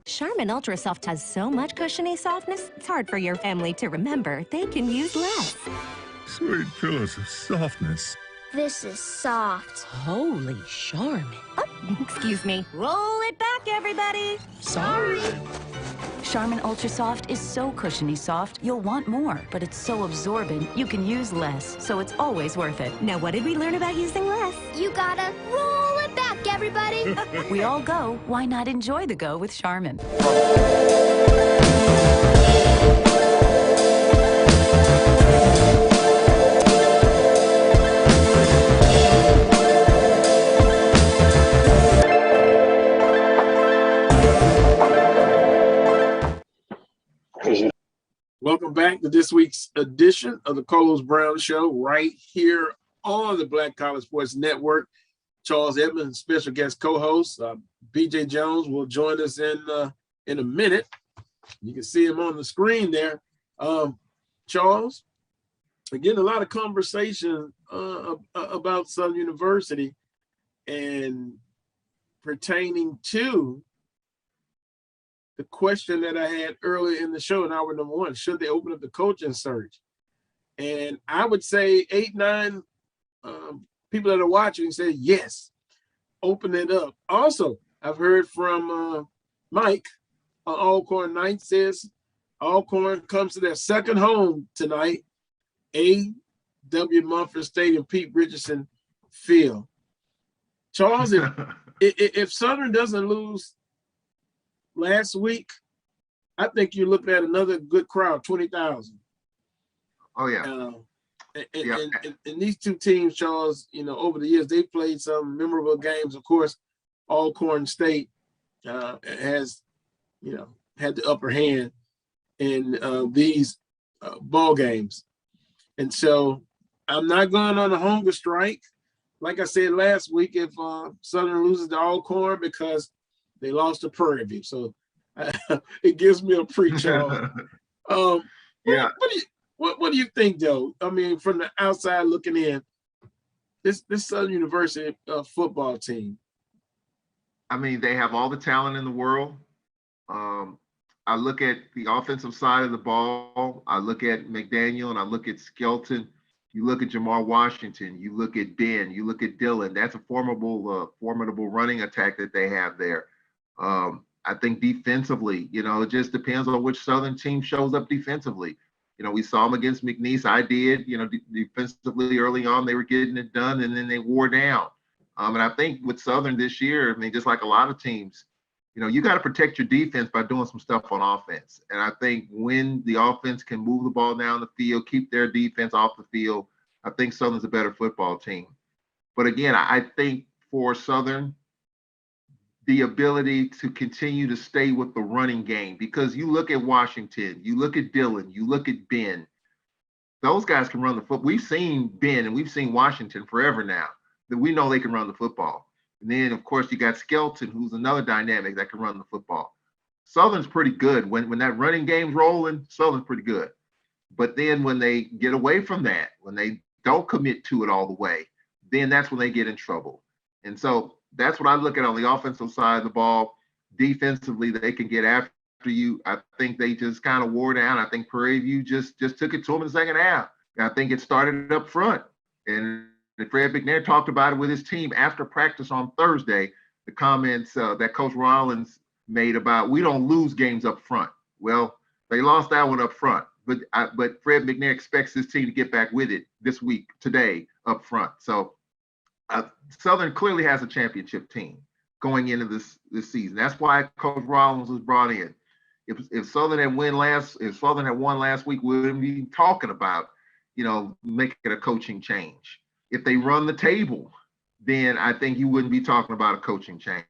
Charmin Ultra Soft has so much cushiony softness, it's hard for your family to remember they can use less. Sweet pillows of softness. This is soft. Holy Charmin. Oh, excuse me. Roll it back, everybody. Sorry. Charmin Ultra Soft is so cushiony soft, you'll want more, but it's so absorbent, you can use less, so it's always worth it. Now, what did we learn about using less? You gotta roll it back, everybody. We all go. Why not enjoy the go with Charmin? Welcome back to this week's edition of the Carlos Brown Show right here on the Black College Sports Network. Charles Edmonds, special guest co-host. BJ Jones will join us in a minute. You can see him on the screen there. Charles, again, a lot of conversation about Southern University and pertaining to the question that I had earlier in the show in hour number one: should they open up the coaching search? And I would say 8, 9 people that are watching say yes, open it up. Also, I've heard from Mike, Alcorn Knight, says Alcorn comes to their second home tonight, A.W. Mumford Stadium, Pete Richardson Field. Charles, if Southern doesn't lose last week, I think you're looking at another good crowd, 20,000. Oh, yeah. And these two teams, Charles, over the years, they played some memorable games. Of course, Alcorn State has, had the upper hand in these ball games. And so I'm not going on a hunger strike. Like I said last week, if Southern loses to Alcorn because they lost to Prairie View. So it gives me a pre-Charles. Yeah. What do you think, though? I mean, from the outside looking in, this Southern University football team. I mean, they have all the talent in the world. I look at the offensive side of the ball. I look at McDaniel and I look at Skelton. You look at Jamar Washington. You look at Ben. You look at Dillon. That's a formidable running attack that they have there. I think defensively, it just depends on which Southern team shows up defensively. We saw them against McNeese. I did, defensively early on, they were getting it done and then they wore down. And I think with Southern this year, I mean, just like a lot of teams, you got to protect your defense by doing some stuff on offense. And I think when the offense can move the ball down the field, keep their defense off the field, I think Southern's a better football team. But again, I think for Southern, the ability to continue to stay with the running game, because you look at Washington, you look at Dillon, you look at Ben, those guys can run the football. We've seen Ben and we've seen Washington forever now, that we know they can run the football. And then, of course, you got Skelton, who's another dynamic that can run the football. Southern's pretty good. When that running game's rolling, Southern's pretty good. But then when they get away from that, when they don't commit to it all the way, then that's when they get in trouble. And so that's what I look at on the offensive side of the ball. Defensively, they can get after you. I think they just kind of wore down. I think Prairie View just took it to them in the second half. And I think it started up front. And Fred McNair talked about it with his team after practice on Thursday, the comments that Coach Rollins made about we don't lose games up front. Well, they lost that one up front. But Fred McNair expects his team to get back with it this week, today, up front. So Southern clearly has a championship team going into this season. That's why Coach Rollins was brought in. If Southern had won last week, we wouldn't be talking about, making a coaching change. If they run the table, then I think you wouldn't be talking about a coaching change.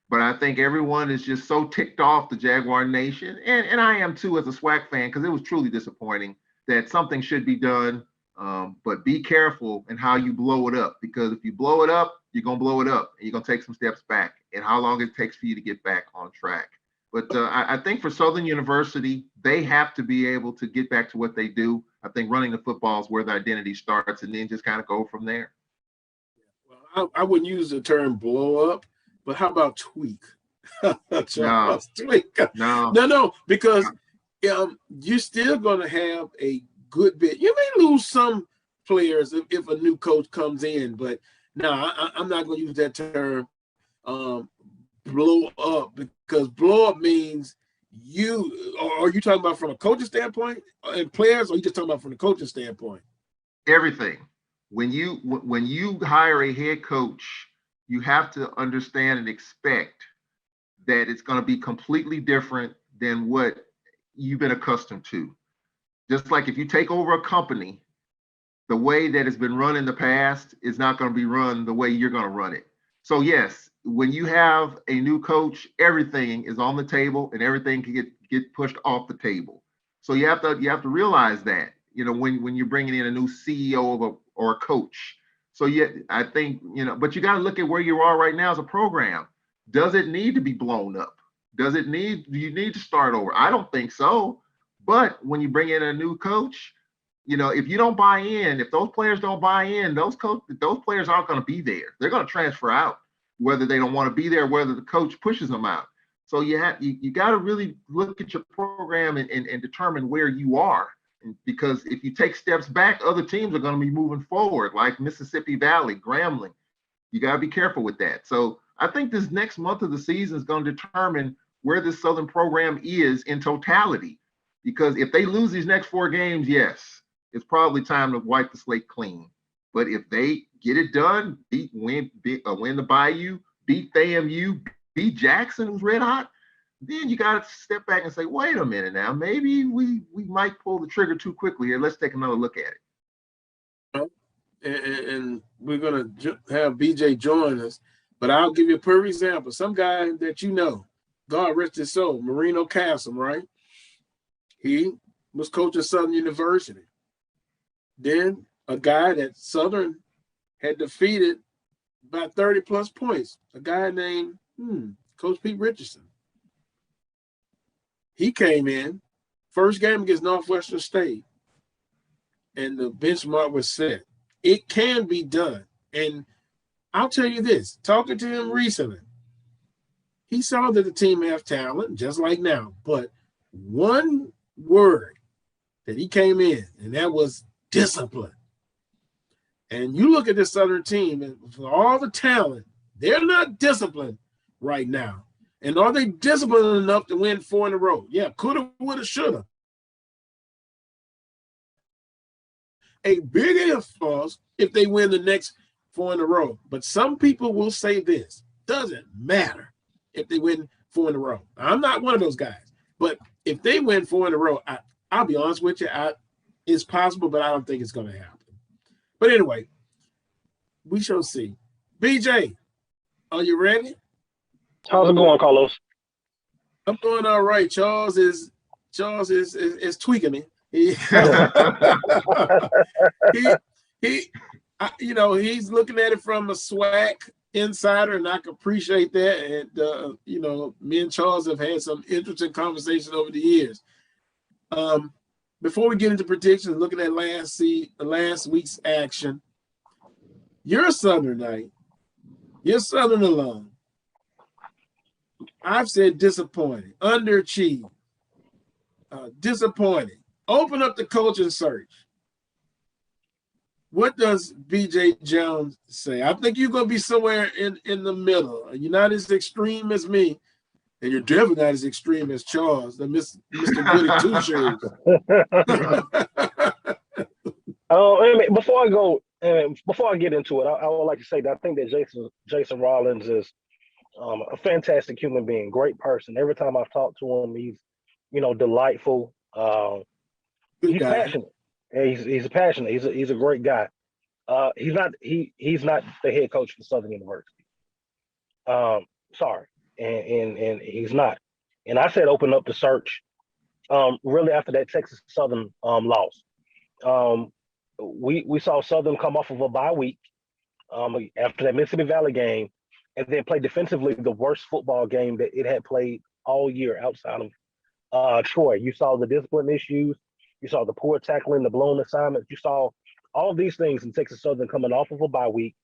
But I think everyone is just so ticked off the Jaguar Nation, and I am too as a SWAC fan, because it was truly disappointing that something should be done. But be careful in how you blow it up, because if you blow it up, you're going to blow it up and you're going to take some steps back, and how long it takes for you to get back on track. But I think for Southern University, they have to be able to get back to what they do. I think running the football is where the identity starts, and then just kind of go from there. Well, I wouldn't use the term blow up, but how about tweak? No. Tweak. No. No, because you're still going to have a good bit. You may lose some players if a new coach comes in, but no, I'm not going to use that term blow up, because blow up means are you talking about from a coaching standpoint and players, or are you just talking about from the coaching standpoint? Everything. When you hire a head coach, you have to understand and expect that it's going to be completely different than what you've been accustomed to. Just like if you take over a company, the way that it's been run in the past is not going to be run the way you're going to run it. So yes, when you have a new coach, everything is on the table and everything can get pushed off the table. So you have to realize that, when you're bringing in a new CEO or a coach. So yeah, I think, but you got to look at where you are right now as a program. Does it need to be blown up? Do you need to start over? I don't think so. But when you bring in a new coach, if you don't buy in, if those players don't buy in, those players aren't going to be there. They're going to transfer out, whether they don't want to be there, whether the coach pushes them out. So you got to really look at your program and determine where you are. Because if you take steps back, other teams are going to be moving forward, like Mississippi Valley, Grambling. You got to be careful with that. So I think this next month of the season is going to determine where this Southern program is in totality. Because if they lose these next 4 games, yes, it's probably time to wipe the slate clean. But if they get it done, win the Bayou, beat FAMU, beat Jackson, who's red hot, then you got to step back and say, wait a minute now, maybe we might pull the trigger too quickly here. Let's take another look at it. And we're going to have BJ join us, but I'll give you a perfect example. Some guy that God rest his soul, Marino Castle, right? He was coach at Southern University. Then a guy that Southern had defeated by 30-plus points, a guy named Coach Pete Richardson. He came in, first game against Northwestern State, and the benchmark was set. It can be done. And I'll tell you this, talking to him recently, he saw that the team has talent, just like now. But one word that he came in, and that was discipline. And you look at this Southern team, and for all the talent, they're not disciplined right now. And are they disciplined enough to win 4 in a row? Yeah, coulda, woulda, shoulda. A big if for us if they win the next 4 in a row. But some people will say this, doesn't matter if they win 4 in a row. I'm not one of those guys. But if they win 4 in a row, I'll be honest with you, it's possible, but I don't think it's going to happen. But anyway, we shall see. BJ, are you ready? How's it going, Carlos? I'm doing all right. Charles is tweaking me. He's looking at it from a SWAC insider, and I can appreciate that. And me and Charles have had some interesting conversations over the years. Before we get into predictions, looking at last week's action, you're a Southernite. You're Southern alum. I've said disappointing, underachieved, disappointing. Open up the coaching search. What does BJ Jones say? I think you're going to be somewhere in the middle. You're not as extreme as me, and you're definitely not as extreme as Charles, the Mr. Goody Two Shoes. Before I get into it, I would like to say that I think that Jason Rollins is a fantastic human being, great person. Every time I've talked to him, he's delightful. He's passionate. He's passionate. He's a great guy. He's not the head coach for Southern University. Sorry, and he's not. And I said open up the search. Really after that Texas Southern loss, we saw Southern come off of a bye week after that Mississippi Valley game, and then play defensively the worst football game that it had played all year outside of Troy. You saw the discipline issues. You saw the poor tackling, the blown assignments. You saw all of these things in Texas Southern coming off of a bye week.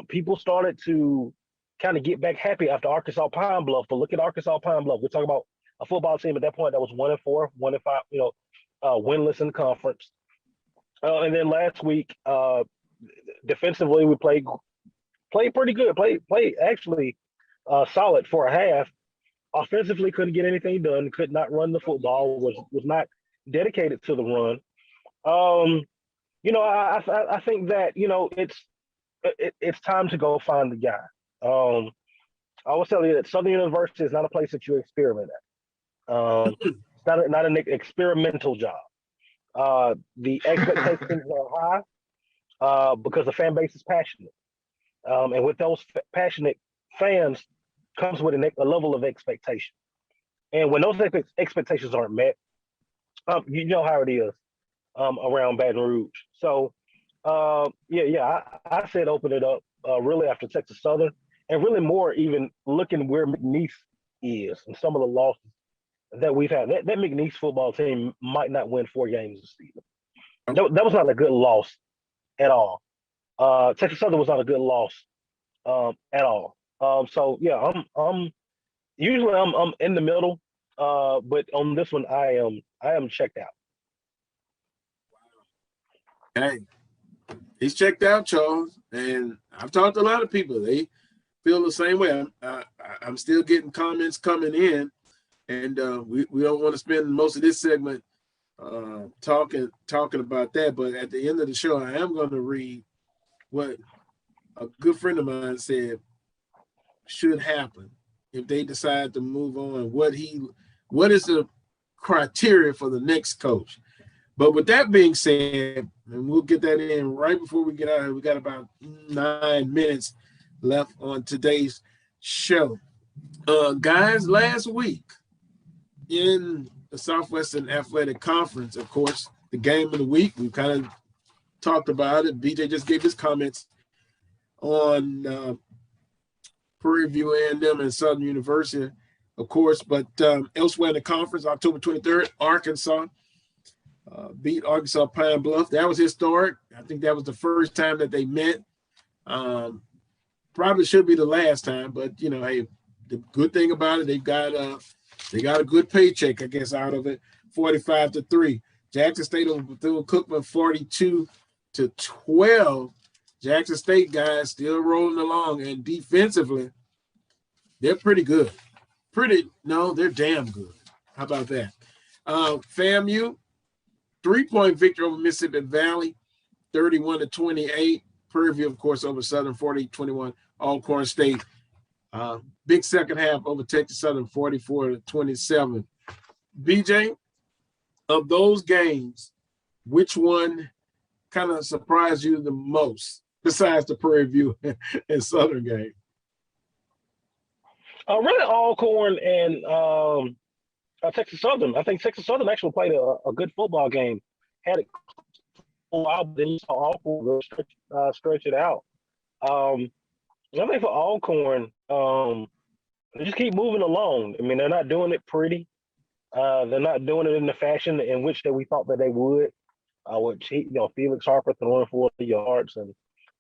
People started to kind of get back happy after Arkansas Pine Bluff. But look at Arkansas Pine Bluff. We're talking about a football team at that point that was 1-4, 1-5, winless in the conference. And then last week, defensively, we played pretty good. Played actually solid for a half. Offensively, couldn't get anything done. Could not run the football. Was not dedicated to the run. I think that it's time to go find the guy. I will tell you that Southern University is not a place that you experiment at. It's not an experimental job. The expectations are high because the fan base is passionate. And with those passionate fans comes with a level of expectation. And when those expectations aren't met, you know how it is around Baton Rouge. So, I said open it up really after Texas Southern, and really more even looking where McNeese is and some of the losses that we've had. That McNeese football team might not win 4 games this season. That was not a good loss at all. Texas Southern was not a good loss at all. I'm usually in the middle, but on this one I am checked out. Hey, he's checked out, Charles, and I've talked to a lot of people. They feel the same way. I'm still getting comments coming in, and we don't want to spend most of this segment talking about that. But at the end of the show, I am going to read what a good friend of mine said should happen if they decide to move on. What is the criteria for the next coach? But with that being said, and we'll get that in right before we get out of here. We got about 9 minutes left on today's show. Guys, last week in the Southwestern Athletic Conference, of course, the game of the week, we kind of talked about it. BJ just gave his comments on Prairie View A&M and Southern University, of course. But elsewhere in the conference, October 23rd, Arkansas beat Arkansas Pine Bluff. That was historic. I think that was the first time that they met. Probably should be the last time, but hey, the good thing about it, they got a good paycheck, I guess, out of it. 45-3. Jackson State over Bethune-Cookman 42-12. Jackson State guys still rolling along, and defensively, they're pretty good. They're damn good. How about that? FAMU, 3-point victory over Mississippi Valley, 31-28. Prairie View, of course, over Southern, 40-21. Alcorn State, big second half over Texas Southern, 44-27. BJ, of those games, which one kind of surprised you the most besides the Prairie View and Southern game? Really Alcorn and Texas Southern. I think Texas Southern actually played a good football game. Had it a while, but then you saw Alcorn stretch it out. I think for Alcorn, they just keep moving along. I mean, they're not doing it pretty. They're not doing it in the fashion in which that we thought that they would. With Felix Harper throwing 40 yards,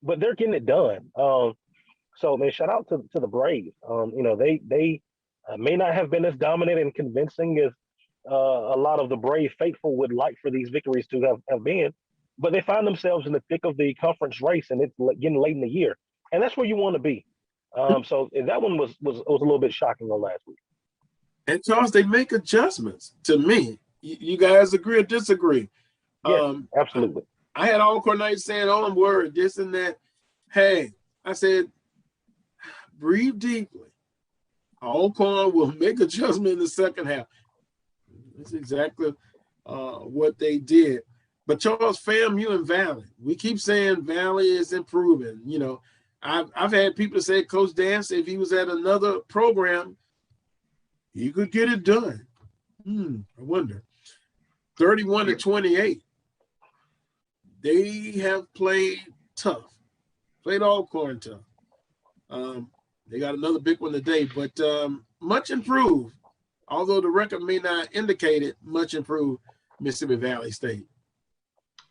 but they're getting it done. So man, shout out to the Braves. They may not have been as dominant and convincing as a lot of the Brave faithful would like for these victories to have been, but they find themselves in the thick of the conference race, and it's getting late in the year, and that's where you want to be. So that one was a little bit shocking on last week. And Charles, they make adjustments. To me, you guys agree or disagree? Yes, absolutely. I had Alcorn Knights saying, "Oh, I'm worried, this and that." Hey, I said, breathe deeply. Alcorn will make adjustment in the second half. That's exactly what they did. But Charles, FAMU and Valley, we keep saying Valley is improving. I've had people say, Coach Dance, if he was at another program, he could get it done. I wonder. 31-28. They have played tough. Played Alcorn tough. They got another big one today, but much improved. Although the record may not indicate it, much improved Mississippi Valley State.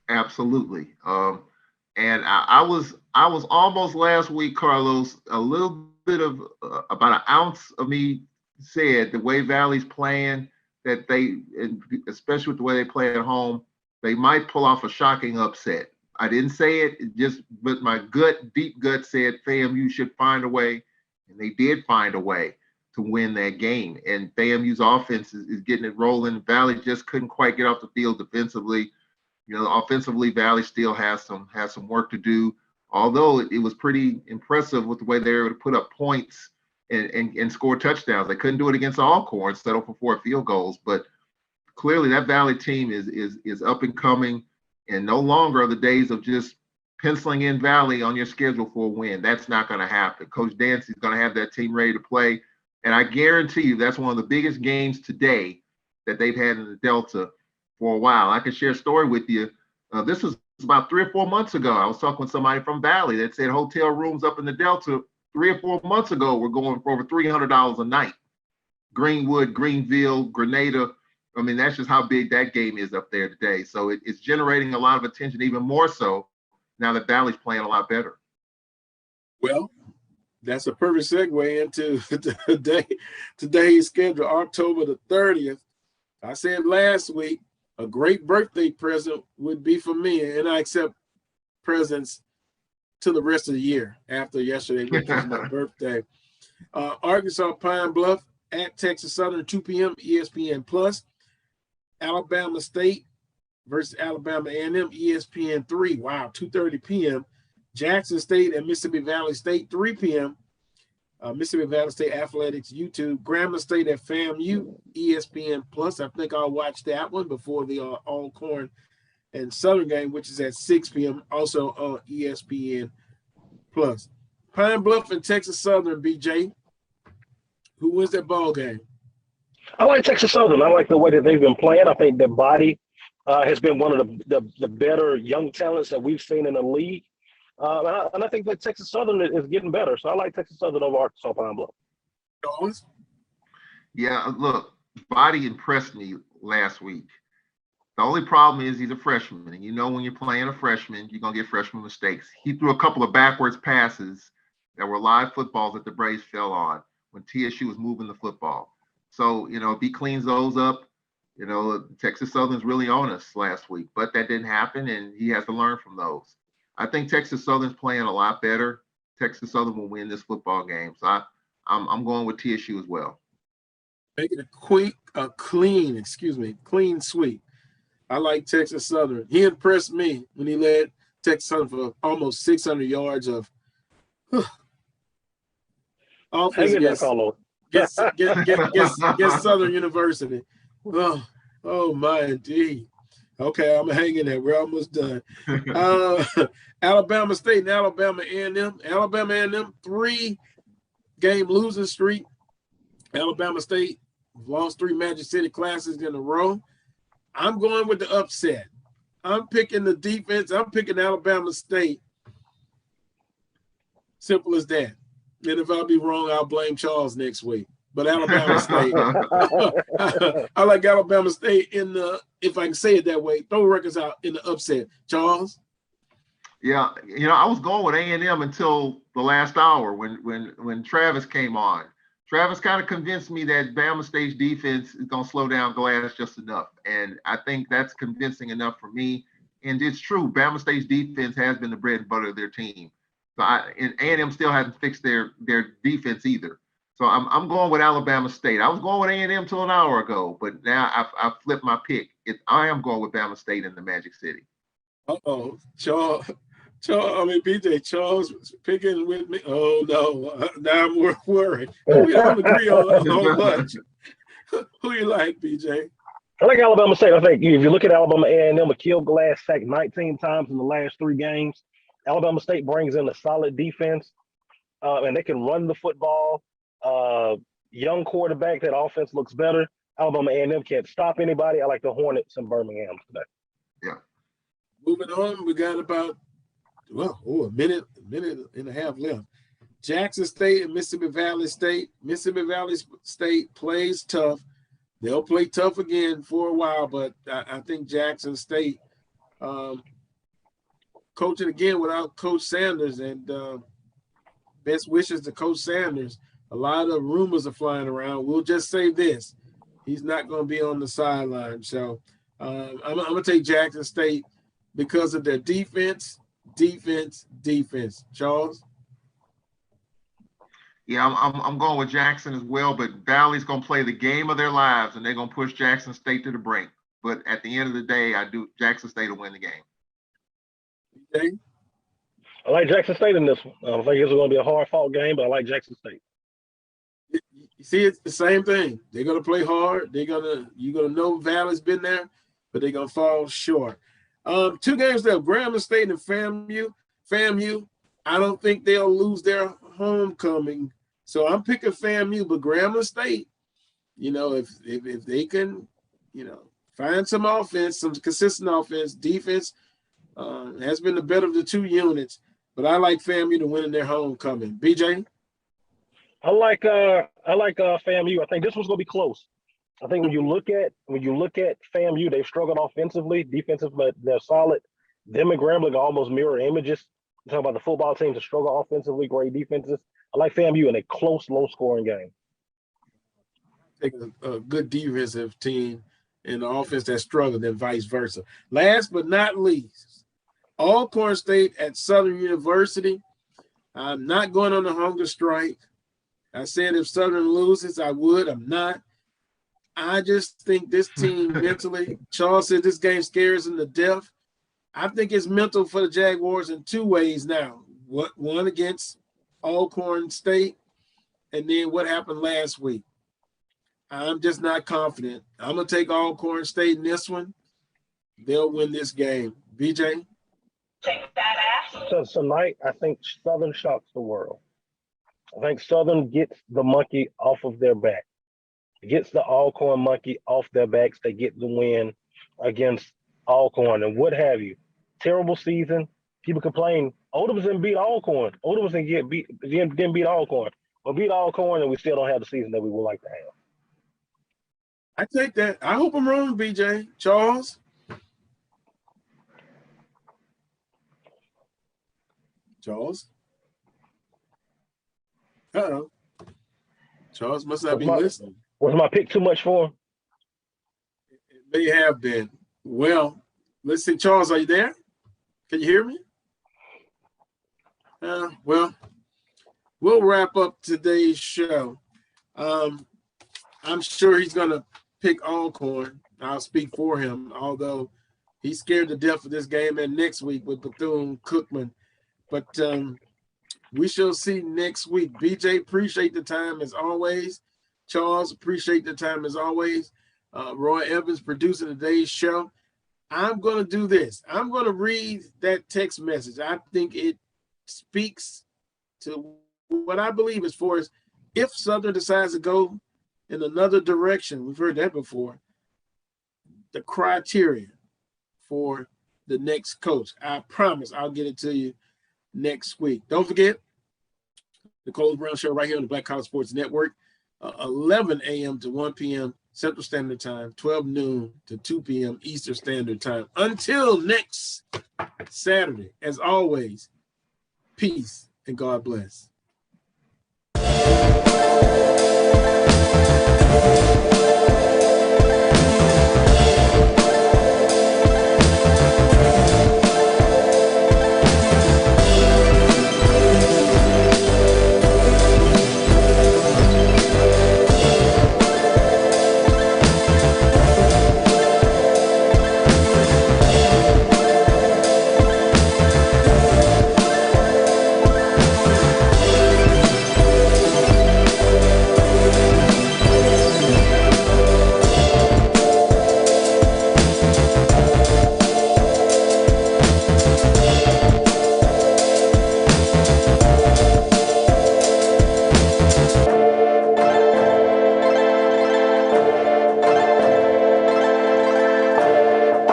Absolutely. And I was almost last week, Carlos, a little bit of about an ounce of me said the way Valley's playing, that they, especially with the way they play at home, they might pull off a shocking upset. I didn't say it, but my deep gut said FAMU should find a way, and they did find a way to win that game. And FAMU's offense is getting it rolling. Valley just couldn't quite get off the field defensively. Offensively, Valley still has some work to do. Although it was pretty impressive with the way they were able to put up points and score touchdowns. They couldn't do it against Alcorn, settle for 4 field goals. But clearly, that Valley team is up and coming, and no longer are the days of just penciling in Valley on your schedule for a win. That's not going to happen. Coach Dancy's going to have that team ready to play, and I guarantee you that's one of the biggest games today that they've had in the Delta for a while. I can share a story with you. This was about 3 or 4 months ago. I was talking with somebody from Valley that said hotel rooms up in the Delta 3 or 4 months ago were going for over $300 a night. Greenwood, Greenville, Grenada. I mean, that's just how big that game is up there today. So it's generating a lot of attention, even more so now that Valley's playing a lot better. Well, that's a perfect segue into today's schedule, October the 30th. I said last week, a great birthday present would be for me, and I accept presents to the rest of the year after yesterday, which was my birthday. Arkansas Pine Bluff at Texas Southern, 2 p.m., ESPN Plus. Alabama State versus Alabama A&M, ESPN 3. Wow, 2:30 p.m. Jackson State and Mississippi Valley State, 3 p.m. Mississippi Valley State Athletics, YouTube. Grambling State at FAMU, ESPN Plus. I think I'll watch that one before the Alcorn and Southern game, which is at 6 p.m. also on ESPN Plus. Pine Bluff and Texas Southern, BJ. Who wins that ball game? I like Texas Southern. I like the way that they've been playing. I think their body has been one of the better young talents that we've seen in the league. And I think that Texas Southern is getting better. So I like Texas Southern over Arkansas Pine Bluff. Yeah, look, Body impressed me last week. The only problem is he's a freshman. And you know when you're playing a freshman, you're going to get freshman mistakes. He threw a couple of backwards passes that were live footballs that the Braves fell on when TSU was moving the football. So, if he cleans those up, Texas Southern's really on us last week. But that didn't happen, and he has to learn from those. I think Texas Southern's playing a lot better. Texas Southern will win this football game. So I'm going with TSU as well. Making a clean sweep. I like Texas Southern. He impressed me when he led Texas Southern for almost 600 yards of offense against Southern University. Oh my, indeed. Okay, I'm hanging there. We're almost done. Alabama State and Alabama A&M. Alabama A&M 3-game losing streak. Alabama State lost 3 Magic City Classics in a row. I'm going with the upset. I'm picking the defense. I'm picking Alabama State. Simple as that. And if I be wrong, I'll blame Charles next week. But Alabama State, I like Alabama State in the, if I can say it that way, throw records out in the upset. Charles? Yeah, I was going with A&M until the last hour when Travis came on. Travis kind of convinced me that Bama State's defense is going to slow down Glass just enough. And I think that's convincing enough for me. And it's true, Bama State's defense has been the bread and butter of their team. So and A&M still hasn't fixed their defense either. So I'm going with Alabama State. I was going with A&M till an hour ago, but now I flipped my pick. I am going with Bama State in the Magic City. Uh-oh, BJ, Charles was picking with me. Oh, no, now I'm worried. We don't agree on much. Who you like, BJ? I like Alabama State. I think if you look at Alabama A&M, Akil Glass sacked 19 times in the last 3 games. Alabama State brings in a solid defense, and they can run the football. Young quarterback, that offense looks better. Alabama A&M can't stop anybody. I like the Hornets in Birmingham today. Yeah. Moving on, we got about a minute and a half left. Jackson State and Mississippi Valley State. Mississippi Valley State plays tough. They'll play tough again for a while, but I think Jackson State coaching again without Coach Sanders, and best wishes to Coach Sanders. A lot of rumors are flying around. We'll just say this. He's not going to be on the sideline. So I'm going to take Jackson State because of their defense. Charles? Yeah, I'm going with Jackson as well, but Valley's going to play the game of their lives, and they're going to push Jackson State to the brink. But at the end of the day, Jackson State will win the game. Okay. I like Jackson State in this one. I think it's going to be a hard-fought game, but I like Jackson State. You see, it's the same thing. They're going to play hard. You're going to know Valley's been there, but they're going to fall short. 2 games there, Grambling State and FAMU. FAMU, I don't think they'll lose their homecoming. So I'm picking FAMU, but Grambling State, if they can, find some offense, some consistent offense, defense has been the better of the 2 units. But I like FAMU to win in their homecoming. BJ? I like FAMU. I think this one's going to be close. I think when you look at FAMU, they've struggled offensively, defensively, they're solid. Them and Grambling are almost mirror images. You talk about the football teams that struggle offensively, great defenses. I like FAMU in a close, low-scoring game. Take a good defensive team and an offense that struggled, and vice versa. Last but not least, Alcorn State at Southern University. I'm not going on a hunger strike. I said if Southern loses, I would. I'm not. I just think this team mentally, Charles said this game scares them to death. I think it's mental for the Jaguars in 2 ways now. One against Alcorn State, and then what happened last week. I'm just not confident. I'm going to take Alcorn State in this one. They'll win this game. BJ? So tonight, I think Southern shocks the world. I think Southern gets the monkey off of their back. Gets the Alcorn monkey off their backs. They get the win against Alcorn and what have you. Terrible season. People complain, Oldham's didn't beat Alcorn. Oldham's didn't beat Alcorn. But beat Alcorn and we still don't have the season that we would like to have. I take that. I hope I'm wrong, BJ. Charles? Charles? Uh-oh. Charles must not be listening. Was my pick too much for him? It may have been. Well, let's see. Charles, are you there? Can you hear me? Well, we'll wrap up today's show. I'm sure he's going to pick Alcorn. I'll speak for him, although he's scared to death of this game and next week with Bethune-Cookman. But we shall see next week. BJ, appreciate the time as always. Charles, appreciate the time as always. Roy Evans producing today's show. I'm going to do this. I'm going to read that text message. I think it speaks to what I believe as far as if Southern decides to go in another direction. We've heard that before. The criteria for the next coach. I promise I'll get it to you next week. Don't forget, the Coles Brown Show right here on the Black College Sports Network, 11 a.m. to 1 p.m. Central Standard Time, 12 noon to 2 p.m. Eastern Standard Time. Until next Saturday, as always, peace and God bless.